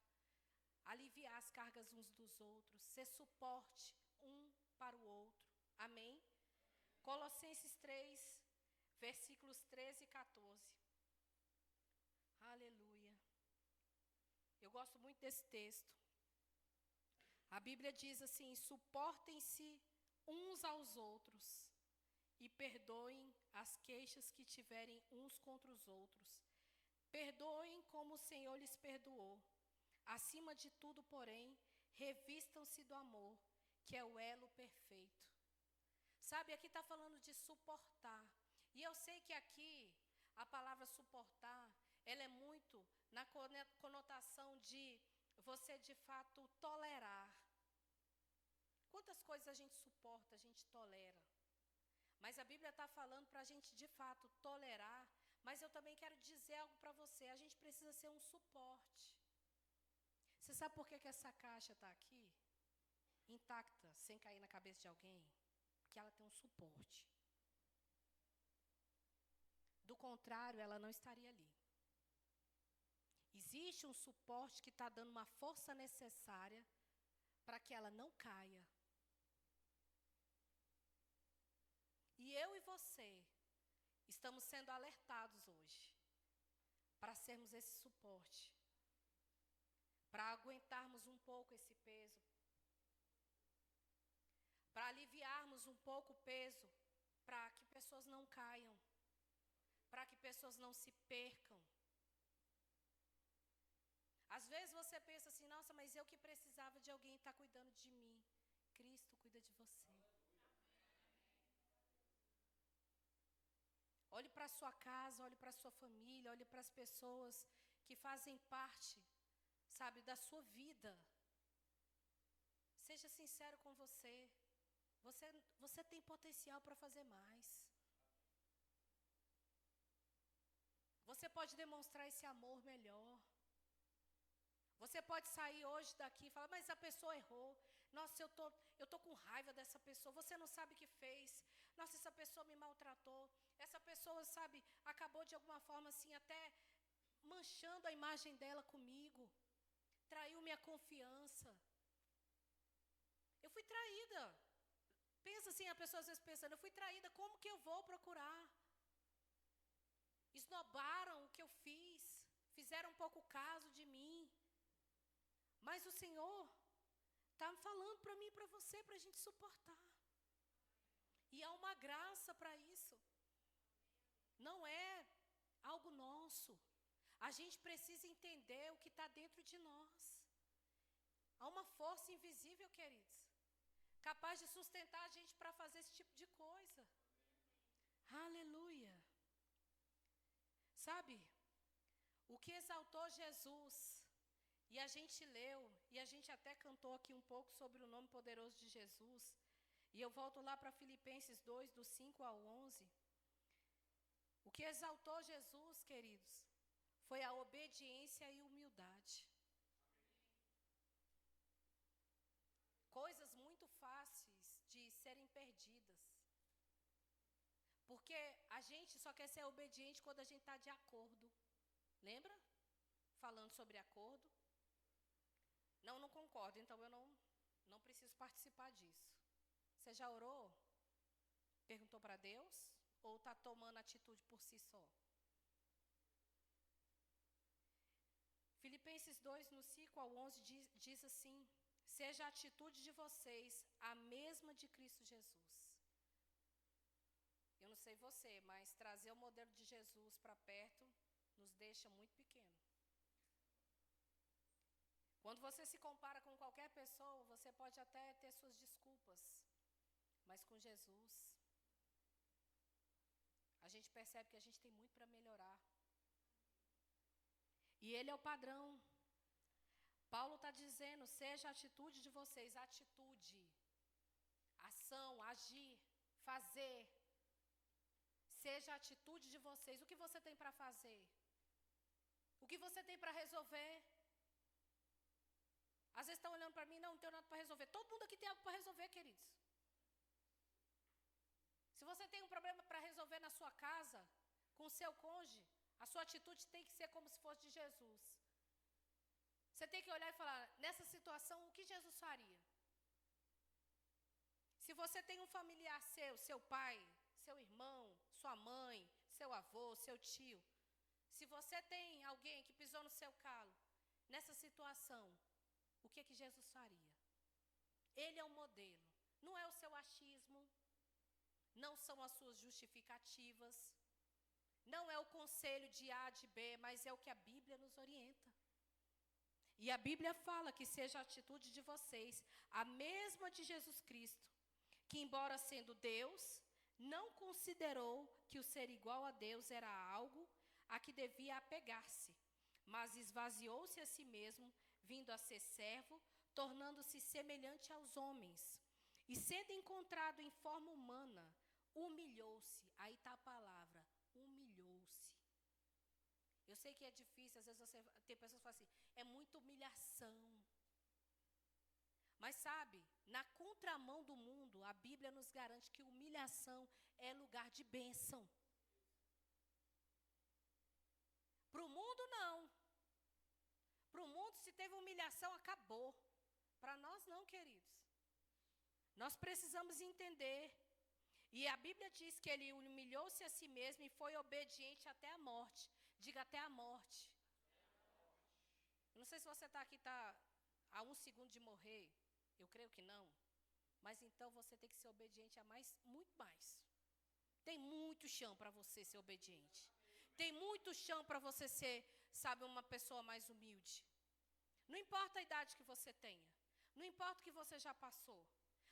aliviar as cargas uns dos outros, ser suporte um para o outro. Amém? Colossenses 3, versículos 13 e 14. Aleluia. Eu gosto muito desse texto. A Bíblia diz assim: suportem-se uns aos outros e perdoem as queixas que tiverem uns contra os outros. Perdoem como o Senhor lhes perdoou. Acima de tudo, porém, revistam-se do amor, que é o elo perfeito. Sabe, aqui está falando de suportar. E eu sei que aqui, a palavra suportar, ela é muito na conotação de você, de fato, tolerar. Quantas coisas a gente suporta, a gente tolera. Mas a Bíblia está falando para a gente, de fato, tolerar. Mas eu também quero dizer algo para você. A gente precisa ser um suporte. Você sabe por que essa caixa está aqui? Intacta, sem cair na cabeça de alguém? Porque ela tem um suporte. Do contrário, ela não estaria ali. Existe um suporte que está dando uma força necessária para que ela não caia. E eu e você estamos sendo alertados hoje para sermos esse suporte, para aguentarmos um pouco esse peso, para aliviarmos um pouco o peso, para que pessoas não caiam, para que pessoas não se percam. Às vezes você pensa assim: nossa, mas eu que precisava de alguém estar cuidando de mim. Cristo cuida de você. Olhe para a sua casa, olhe para a sua família, olhe para as pessoas que fazem parte, sabe, da sua vida. Seja sincero com você. Você tem potencial para fazer mais. Você pode demonstrar esse amor melhor. Você pode sair hoje daqui e falar: mas a pessoa errou. Nossa, eu tô com raiva dessa pessoa. Você não sabe o que fez. Nossa, essa pessoa me maltratou. Essa pessoa, sabe, acabou de alguma forma assim, até manchando a imagem dela comigo. Traiu minha confiança. Eu fui traída. Pensa assim, a pessoa às vezes pensando: eu fui traída, como que eu vou procurar? Esnobaram o que eu fiz. Fizeram um pouco caso de mim. Mas o Senhor está falando para mim e para você, para a gente suportar. E há uma graça para isso. Não é algo nosso. A gente precisa entender o que está dentro de nós. Há uma força invisível, queridos, capaz de sustentar a gente para fazer esse tipo de coisa. Aleluia. Sabe, o que exaltou Jesus... E a gente leu, e a gente até cantou aqui um pouco sobre o nome poderoso de Jesus. E eu volto lá para Filipenses 2, do 5 ao 11. O que exaltou Jesus, queridos, foi a obediência e humildade. Coisas muito fáceis de serem perdidas. Porque a gente só quer ser obediente quando a gente está de acordo. Lembra? Falando sobre acordo. Não concordo, então eu não preciso participar disso. Você já orou? Perguntou para Deus? Ou está tomando atitude por si só? Filipenses 2, no 5 ao 11, diz assim: seja a atitude de vocês a mesma de Cristo Jesus. Eu não sei você, mas trazer o modelo de Jesus para perto nos deixa muito pequeno. Quando você se compara com qualquer pessoa, você pode até ter suas desculpas. Mas com Jesus, a gente percebe que a gente tem muito para melhorar. E Ele é o padrão. Paulo está dizendo: seja a atitude de vocês, atitude, ação, agir, fazer. Seja a atitude de vocês. O que você tem para fazer? O que você tem para resolver? Às vezes estão olhando para mim: não tenho nada para resolver. Todo mundo aqui tem algo para resolver, queridos. Se você tem um problema para resolver na sua casa, com o seu cônjuge, a sua atitude tem que ser como se fosse de Jesus. Você tem que olhar e falar, nessa situação, o que Jesus faria? Se você tem um familiar seu pai, seu irmão, sua mãe, seu avô, seu tio, se você tem alguém que pisou no seu calo, nessa situação, o que Jesus faria? Ele é o modelo, não é o seu achismo, não são as suas justificativas, não é o conselho de A, de B, mas é o que a Bíblia nos orienta. E a Bíblia fala que seja a atitude de vocês a mesma de Jesus Cristo, que embora sendo Deus, não considerou que o ser igual a Deus era algo a que devia apegar-se, mas esvaziou-se a si mesmo, vindo a ser servo, tornando-se semelhante aos homens. E sendo encontrado em forma humana, humilhou-se. Aí está a palavra, humilhou-se. Eu sei que é difícil, às vezes tem pessoas que falam assim, é muita humilhação. Mas sabe, na contramão do mundo, a Bíblia nos garante que humilhação é lugar de bênção. Para o mundo, não. Para o mundo, se teve humilhação, acabou. Para nós, não, queridos. Nós precisamos entender. E a Bíblia diz que ele humilhou-se a si mesmo e foi obediente até a morte. Diga, até a morte. Eu não sei se você está aqui, está a 1 segundo de morrer. Eu creio que não. Mas então você tem que ser obediente a muito mais. Tem muito chão para você ser obediente. Tem muito chão para você ser, sabe, uma pessoa mais humilde. Não importa a idade que você tenha. Não importa o que você já passou.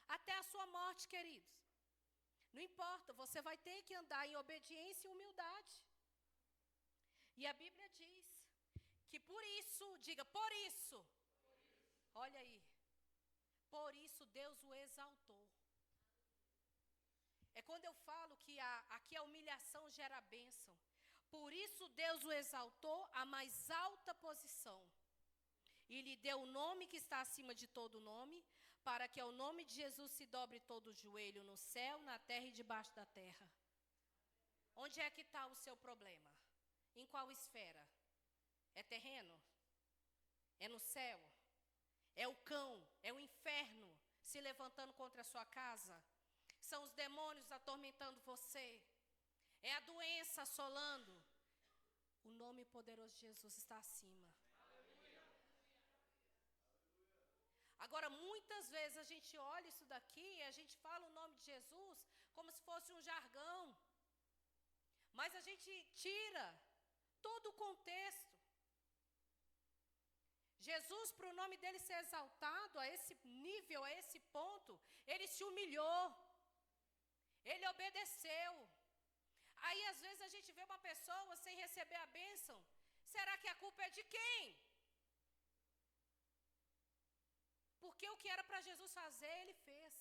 Até a sua morte, queridos. Não importa, você vai ter que andar em obediência e humildade. E a Bíblia diz que por isso, diga, por isso. Olha aí. Por isso Deus o exaltou. É quando eu falo que aqui a humilhação gera bênção. Por isso Deus o exaltou à mais alta posição. E lhe deu o nome que está acima de todo nome, para que ao nome de Jesus se dobre todo o joelho no céu, na terra e debaixo da terra. Onde é que está o seu problema? Em qual esfera? É terreno? É no céu? É o cão? É o inferno se levantando contra a sua casa? São os demônios atormentando você? É a doença assolando? O nome poderoso de Jesus está acima. Agora, muitas vezes a gente olha isso daqui e a gente fala o nome de Jesus como se fosse um jargão. Mas a gente tira todo o contexto. Jesus, para o nome dele ser exaltado a esse nível, a esse ponto, ele se humilhou. Ele obedeceu. Aí, às vezes, a gente vê uma pessoa sem receber a bênção. Será que a culpa é de quem? Porque o que era para Jesus fazer, ele fez.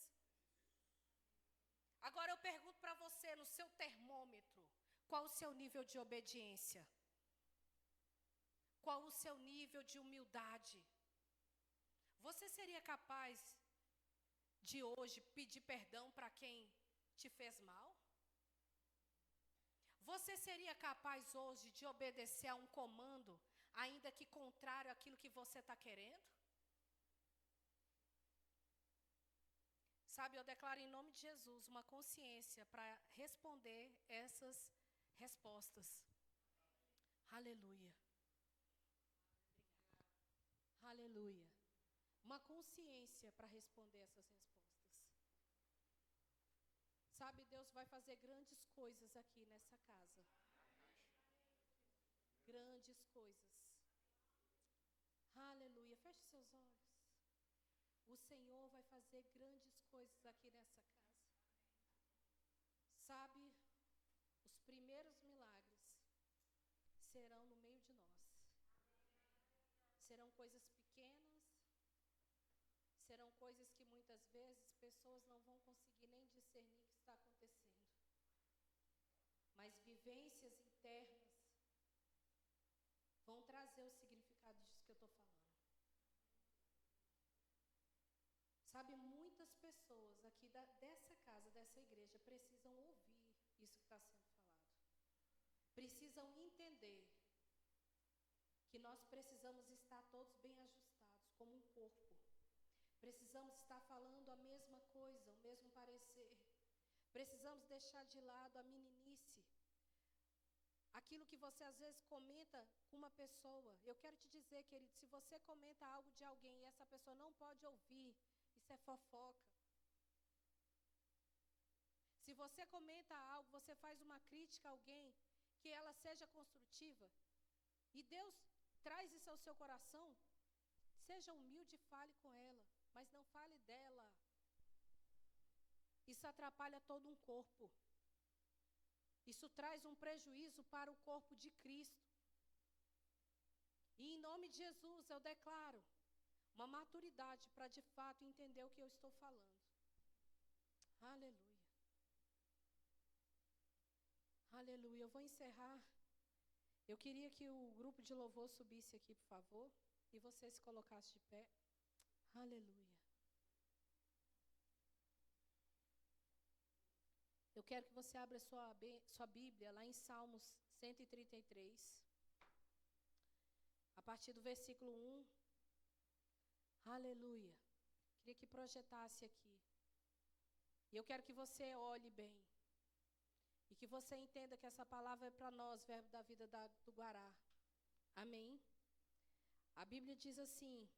Agora eu pergunto para você, no seu termômetro, qual o seu nível de obediência? Qual o seu nível de humildade? Você seria capaz de hoje pedir perdão para quem te fez mal? Você seria capaz hoje de obedecer a um comando, ainda que contrário àquilo que você está querendo? Sabe, eu declaro em nome de Jesus uma consciência para responder essas respostas. Aleluia. Aleluia. Uma consciência para responder essas respostas. Sabe, Deus vai fazer grandes coisas aqui nessa casa. Grandes coisas. Aleluia. Feche seus olhos. O Senhor vai fazer grandes coisas aqui nessa casa. Sabe, os primeiros milagres serão no meio de nós. Serão coisas pequenas, serão coisas que muitas vezes pessoas não vão conseguir nem discernir o que está acontecendo. Mas vivências internas vão trazer o significado disso que eu estou falando. Sabe, muitas pessoas aqui dessa casa, dessa igreja, precisam ouvir isso que está sendo falado. Precisam entender que nós precisamos estar todos bem ajustados, como um corpo. Precisamos estar falando a mesma coisa, o mesmo parecer. Precisamos deixar de lado a meninice. Aquilo que você às vezes comenta com uma pessoa. Eu quero te dizer, querido, se você comenta algo de alguém e essa pessoa não pode ouvir, isso é fofoca. Se você comenta algo, você faz uma crítica a alguém, que ela seja construtiva, e Deus traz isso ao seu coração, seja humilde e fale com ela, mas não fale dela. Isso atrapalha todo um corpo. Isso traz um prejuízo para o corpo de Cristo. E em nome de Jesus eu declaro uma maturidade para de fato entender o que eu estou falando. Aleluia. Aleluia. Eu vou encerrar. Eu queria que o grupo de louvor subisse aqui, por favor, e você se colocasse de pé. Aleluia. Eu quero que você abra sua Bíblia lá em Salmos 133. A partir do versículo 1. Aleluia. Queria que projetasse aqui. E eu quero que você olhe bem. E que você entenda que essa palavra é para nós, Verbo da Vida do Guará. Amém? A Bíblia diz assim: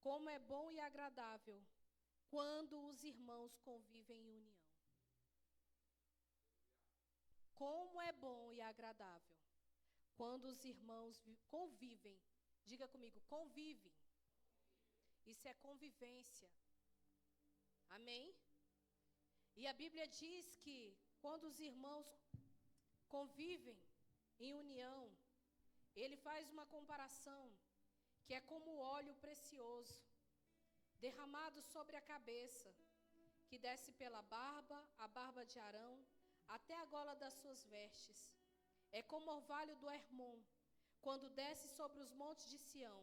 como é bom e agradável quando os irmãos convivem em união. Como é bom e agradável quando os irmãos convivem. Diga comigo, convivem. Isso é convivência. Amém? E a Bíblia diz que quando os irmãos convivem em união, ele faz uma comparação que é como óleo precioso derramado sobre a cabeça, que desce pela barba, a barba de Arão, até a gola das suas vestes. É como o orvalho do Hermon, quando desce sobre os montes de Sião.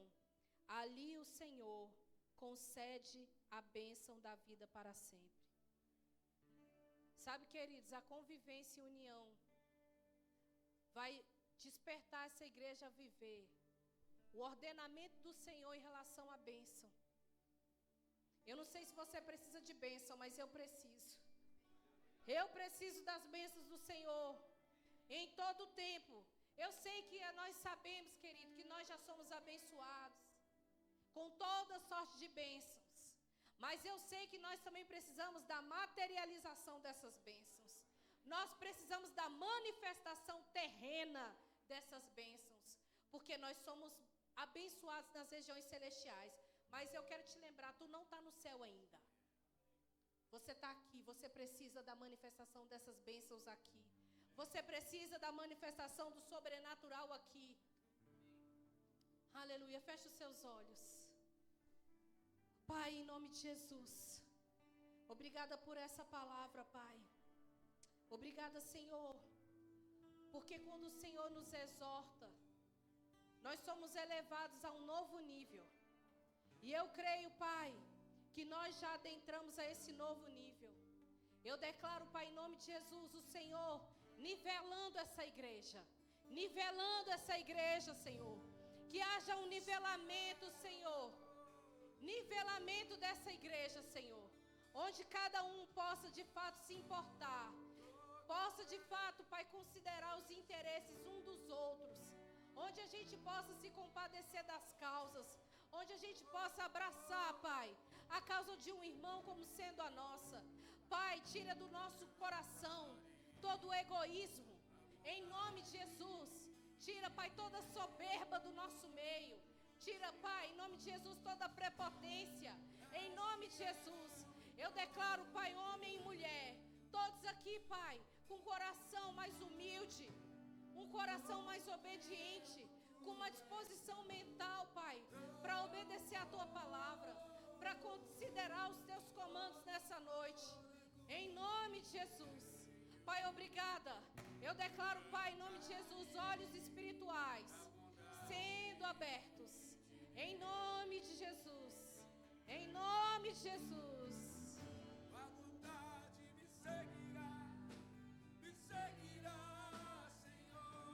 Ali o Senhor concede a bênção da vida para sempre. Sabe, queridos, a convivência e união vai despertar essa igreja a viver o ordenamento do Senhor em relação à bênção. Eu não sei se você precisa de bênção, mas eu preciso. Eu preciso das bênçãos do Senhor em todo o tempo. Eu sei que nós sabemos, querido, que nós já somos abençoados com toda sorte de bênçãos. Mas eu sei que nós também precisamos da materialização dessas bênçãos. Nós precisamos da manifestação terrena dessas bênçãos. Porque nós somos abençoados nas regiões celestiais. Mas eu quero te lembrar, tu não está no céu ainda. Você está aqui, você precisa da manifestação dessas bênçãos aqui. Você precisa da manifestação do sobrenatural aqui. Aleluia, feche os seus olhos. Pai, em nome de Jesus, obrigada por essa palavra, Pai. Obrigada, Senhor, porque quando o Senhor nos exorta, nós somos elevados a um novo nível. E eu creio, Pai, que nós já adentramos a esse novo nível. Eu declaro, Pai, em nome de Jesus, o Senhor nivelando essa igreja. Nivelando essa igreja, Senhor. Que haja um nivelamento, Senhor. Nivelamento dessa igreja, Senhor. Onde cada um possa de fato se importar. Possa de fato, Pai, considerar os interesses um dos outros. Onde a gente possa se compadecer das causas. Onde a gente possa abraçar, Pai, a causa de um irmão como sendo a nossa. Pai, tira do nosso coração todo o egoísmo. Em nome de Jesus. Tira, Pai, toda a soberba do nosso meio. Tira, Pai, em nome de Jesus, toda a prepotência. Em nome de Jesus. Eu declaro, Pai, homem e mulher, todos aqui, Pai, com um coração mais humilde, um coração mais obediente, com uma disposição mental, Pai, para obedecer a Tua palavra, para considerar os Teus comandos nessa noite. Em nome de Jesus. Pai, obrigada. Eu declaro, Pai, em nome de Jesus, olhos espirituais sendo abertos. Em nome de Jesus. Em nome de Jesus. A vontade me seguirá, Senhor.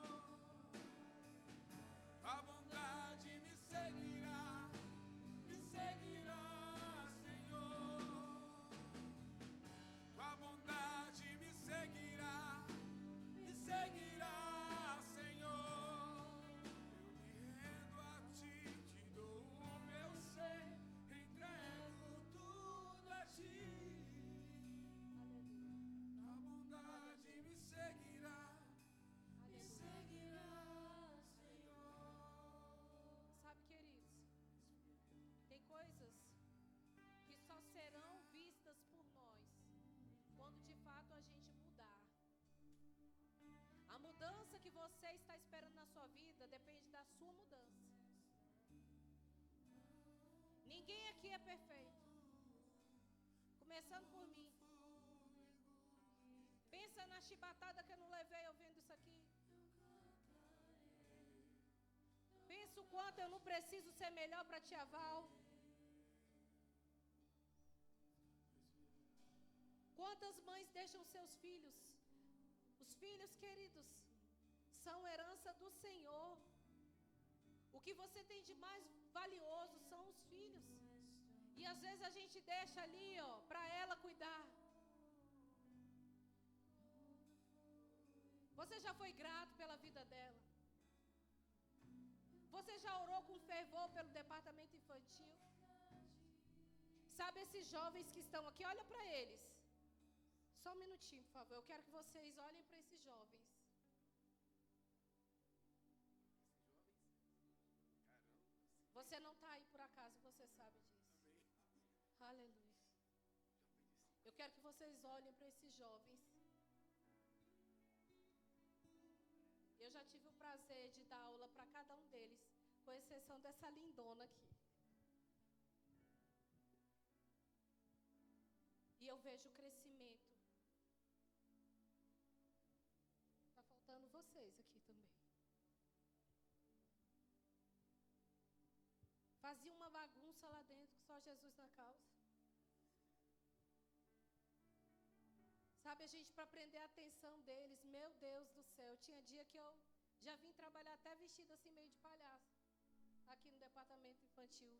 que você está esperando na sua vida depende da sua mudança. Ninguém aqui é perfeito. Começando por mim. Pensa na chibatada que eu não levei ouvindo isso aqui. Pensa o quanto eu não preciso ser melhor para Tia Val. Quantas mães deixam seus filhos? Os filhos queridos são herança do Senhor. O que você tem de mais valioso são os filhos. E às vezes a gente deixa ali, para ela cuidar. Você já foi grato pela vida dela? Você já orou com fervor pelo departamento infantil? Sabe esses jovens que estão aqui? Olha para eles. Só um minutinho, por favor. Eu quero que vocês olhem para esses jovens. Você não está aí por acaso, você sabe disso. Aleluia. Eu quero que vocês olhem para esses jovens. Eu já tive o prazer de dar aula para cada um deles, com exceção dessa lindona aqui. E eu vejo o crescimento. Está faltando vocês aqui também. Fazia uma bagunça lá dentro, com só Jesus na causa. Sabe, a gente, para prender a atenção deles, meu Deus do céu, tinha dia que eu já vim trabalhar até vestida assim, meio de palhaço, aqui no departamento infantil,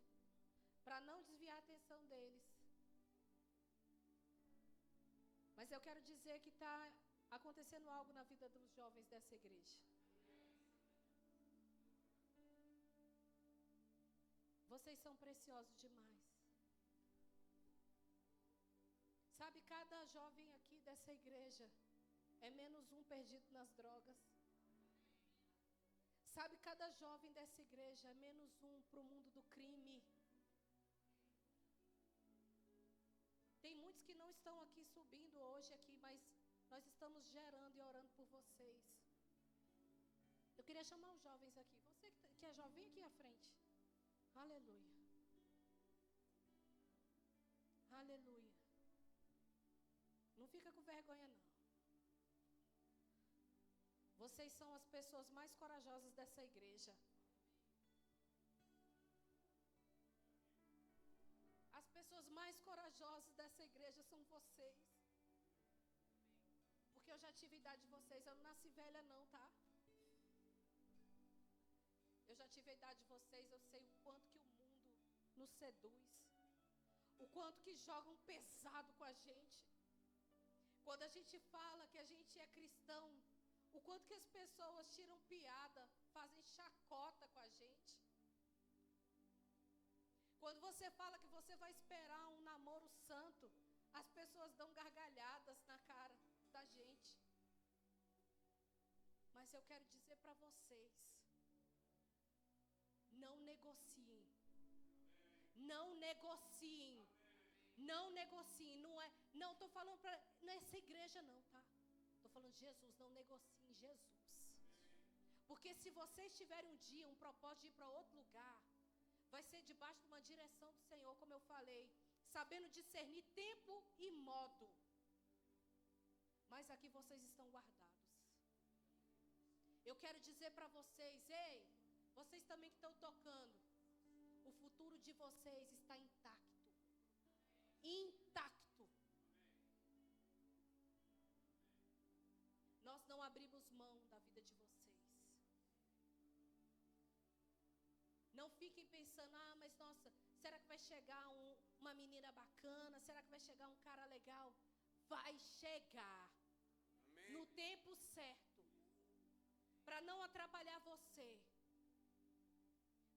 para não desviar a atenção deles. Mas eu quero dizer que está acontecendo algo na vida dos jovens dessa igreja. Vocês são preciosos demais. Sabe, cada jovem aqui dessa igreja é menos um perdido nas drogas. Sabe, cada jovem dessa igreja é menos um para o mundo do crime. Tem muitos que não estão aqui subindo hoje aqui, mas nós estamos gerando e orando por vocês. Eu queria chamar os jovens aqui. Você que é jovem, aqui à frente. Aleluia. Aleluia. Não fica com vergonha, não. Vocês são as pessoas mais corajosas dessa igreja. As pessoas mais corajosas dessa igreja são vocês. Porque eu já tive a idade de vocês. Eu não nasci velha, não, tá? Eu já tive a idade de vocês. Eu sei o quanto que o mundo nos seduz. O quanto que jogam pesado com a gente. Quando a gente fala que a gente é cristão, o quanto que as pessoas tiram piada, fazem chacota com a gente. Quando você fala que você vai esperar um namoro santo, as pessoas dão gargalhadas na cara da gente. Mas eu quero dizer para vocês, não negociem. Não negociem. Não negociem, não estou falando para nessa igreja não, tá? Estou falando de Jesus, não negociem Jesus. Porque se vocês tiverem um dia, um propósito de ir para outro lugar, vai ser debaixo de uma direção do Senhor, como eu falei, sabendo discernir tempo e modo. Mas aqui vocês estão guardados. Eu quero dizer para vocês, ei, vocês também que estão tocando, o futuro de vocês está intacto. Intacto. Nós não abrimos mão da vida de vocês. Não fiquem pensando, mas nossa, será que vai chegar uma menina bacana? Será que vai chegar um cara legal? Vai chegar. Amém. No tempo certo. Para não atrapalhar você.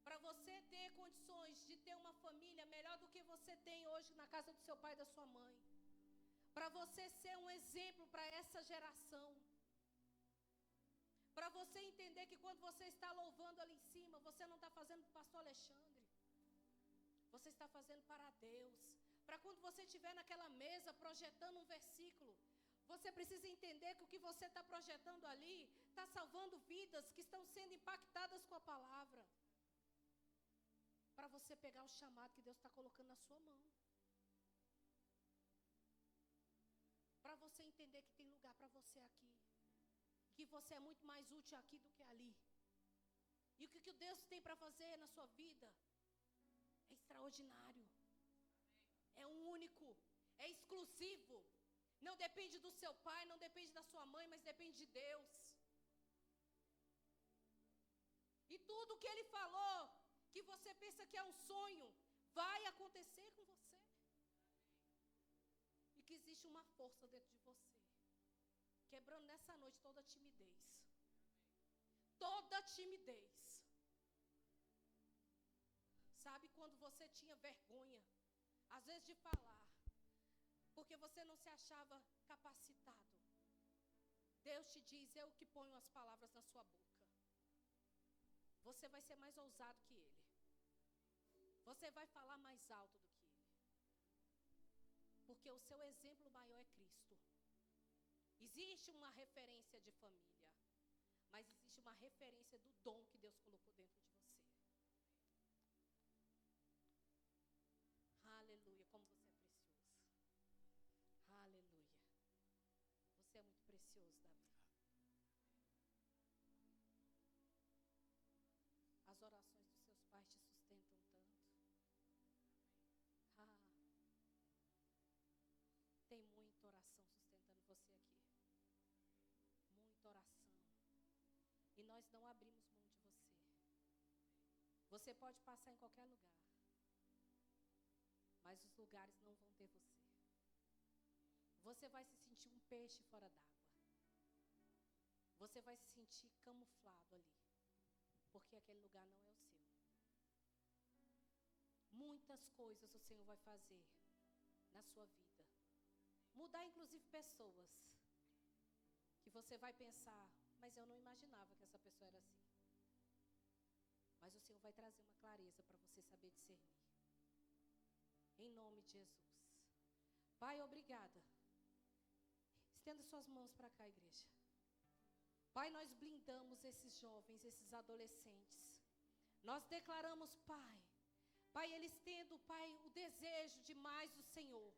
Para você ter condições de ter uma família melhor do que você tem hoje na casa do seu pai e da sua mãe. Para você ser um exemplo para essa geração. Para você entender que quando você está louvando ali em cima, você não está fazendo para o pastor Alexandre. Você está fazendo para Deus. Para quando você estiver naquela mesa projetando um versículo, Você precisa entender que o que você está projetando ali está salvando vidas que estão sendo impactadas com a palavra. Para você pegar o chamado que Deus está colocando na sua mão. Para você entender que tem lugar para você aqui. Que você é muito mais útil aqui do que ali. E o que Deus tem para fazer na sua vida é extraordinário. É único. É exclusivo. Não depende do seu pai, não depende da sua mãe, mas depende de Deus. E tudo que Ele falou, que você pensa que é um sonho, vai acontecer com você. E que existe uma força dentro de você, quebrando nessa noite toda timidez. Toda timidez. Sabe quando você tinha vergonha, às vezes de falar, porque você não se achava capacitado. Deus te diz, eu que ponho as palavras na sua boca. Você vai ser mais ousado que ele. Você vai falar mais alto do que ele. Porque o seu exemplo maior é Cristo. Existe uma referência de família, mas existe uma referência do dom que Deus colocou dentro de você. Aleluia, como você é precioso. Aleluia. Você é muito precioso, Davi. As orações dos seus pais te sustentam tanto. Tem muita oração sustentando você aqui. Muita oração. E nós não abrimos mão de você. Você pode passar em qualquer lugar, mas os lugares não vão ter você. Você vai se sentir um peixe fora d'água. Você vai se sentir camuflado ali, porque aquele lugar não é o seu. Muitas coisas o Senhor vai fazer na sua vida. Mudar inclusive pessoas. Que você vai pensar, mas eu não imaginava que essa pessoa era assim. Mas o Senhor vai trazer uma clareza para você saber discernir. Em nome de Jesus. Pai, obrigada. Estenda suas mãos para cá, igreja. Pai, nós blindamos esses jovens, esses adolescentes. Nós declaramos, Pai, eles tendo, Pai, o desejo de mais do Senhor.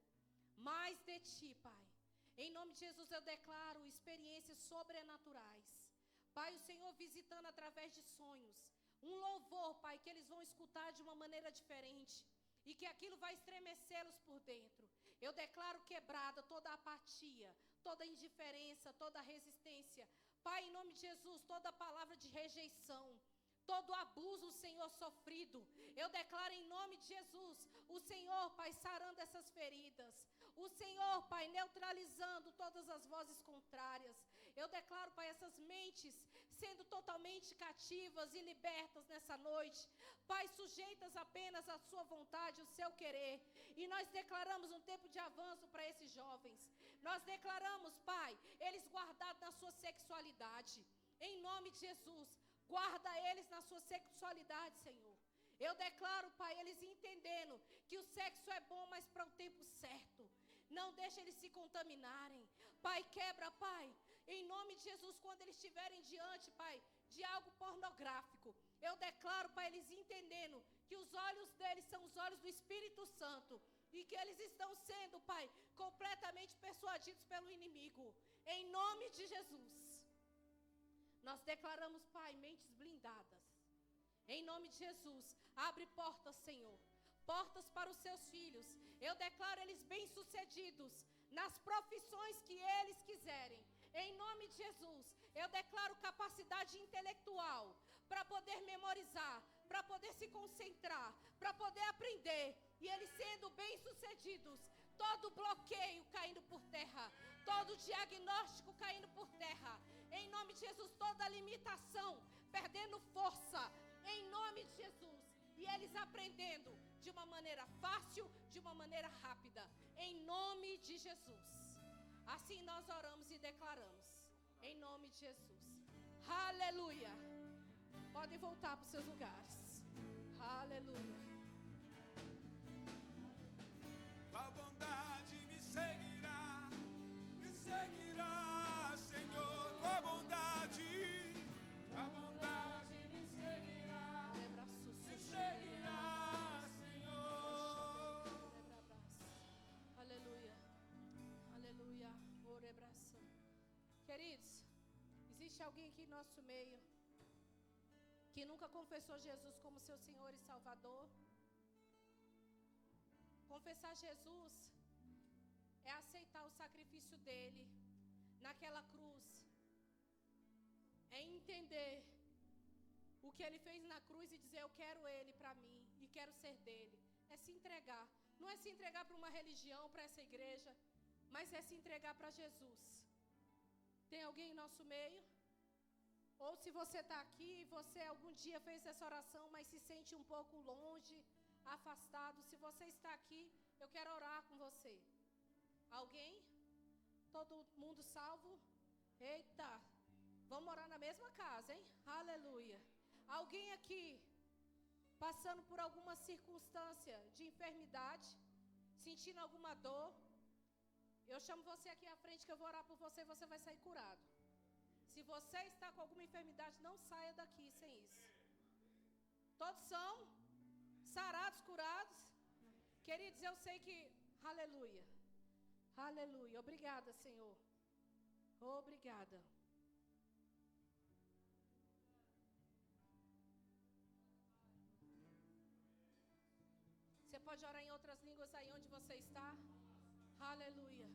Mais de Ti, Pai. Em nome de Jesus eu declaro experiências sobrenaturais. Pai, o Senhor visitando através de sonhos. Um louvor, Pai, que eles vão escutar de uma maneira diferente. E que aquilo vai estremecê-los por dentro. Eu declaro quebrada toda a apatia, toda a indiferença, toda a resistência. Pai, em nome de Jesus, toda palavra de rejeição. Todo abuso, Senhor, sofrido. Eu declaro em nome de Jesus, o Senhor, Pai, sarando essas feridas. O Senhor, Pai, neutralizando todas as vozes contrárias. Eu declaro, Pai, essas mentes sendo totalmente cativas e libertas nessa noite. Pai, sujeitas apenas à sua vontade, o seu querer. E nós declaramos um tempo de avanço para esses jovens. Nós declaramos, Pai, eles guardados na sua sexualidade. Em nome de Jesus. Guarda eles na sua sexualidade, Senhor. Eu declaro, Pai, eles entendendo que o sexo é bom, mas para o tempo certo. Não deixa eles se contaminarem. Pai, quebra, Pai. Em nome de Jesus, quando eles estiverem diante, Pai, de algo pornográfico. Eu declaro, Pai, eles entendendo que os olhos deles são os olhos do Espírito Santo. E que eles estão sendo, Pai, completamente persuadidos pelo inimigo. Em nome de Jesus. Nós declaramos, Pai, mentes blindadas. Em nome de Jesus, abre portas, Senhor. Portas para os seus filhos. Eu declaro eles bem-sucedidos nas profissões que eles quiserem. Em nome de Jesus, eu declaro capacidade intelectual para poder memorizar, para poder se concentrar, para poder aprender. E eles sendo bem-sucedidos, todo bloqueio caindo por terra, todo diagnóstico caindo por terra. Em nome de Jesus, toda limitação perdendo força. Em nome de Jesus. E eles aprendendo de uma maneira fácil, de uma maneira rápida. Em nome de Jesus. Assim nós oramos e declaramos. Em nome de Jesus. Aleluia. Podem voltar para os seus lugares. Aleluia. A bondade me seguirá, me seguirá. Queridos, existe alguém aqui em nosso meio que nunca confessou Jesus como seu Senhor e Salvador? Confessar Jesus é aceitar o sacrifício dele naquela cruz. É entender o que ele fez na cruz e dizer: eu quero ele para mim e quero ser dele. É se entregar. Não é se entregar para uma religião, para essa igreja, mas é se entregar para Jesus. Tem alguém em nosso meio? Ou se você está aqui e você algum dia fez essa oração, mas se sente um pouco longe, afastado. Se você está aqui, eu quero orar com você. Alguém? Todo mundo salvo? Eita! Vamos orar na mesma casa, hein? Aleluia! Alguém aqui passando por alguma circunstância de enfermidade, sentindo alguma dor? Eu chamo você aqui à frente que eu vou orar por você e você vai sair curado. Se você está com alguma enfermidade, não saia daqui sem isso. Todos são sarados, curados? Queridos, eu sei que... Aleluia. Aleluia. Obrigada, Senhor. Obrigada. Você pode orar em outras línguas aí onde você está? Aleluia.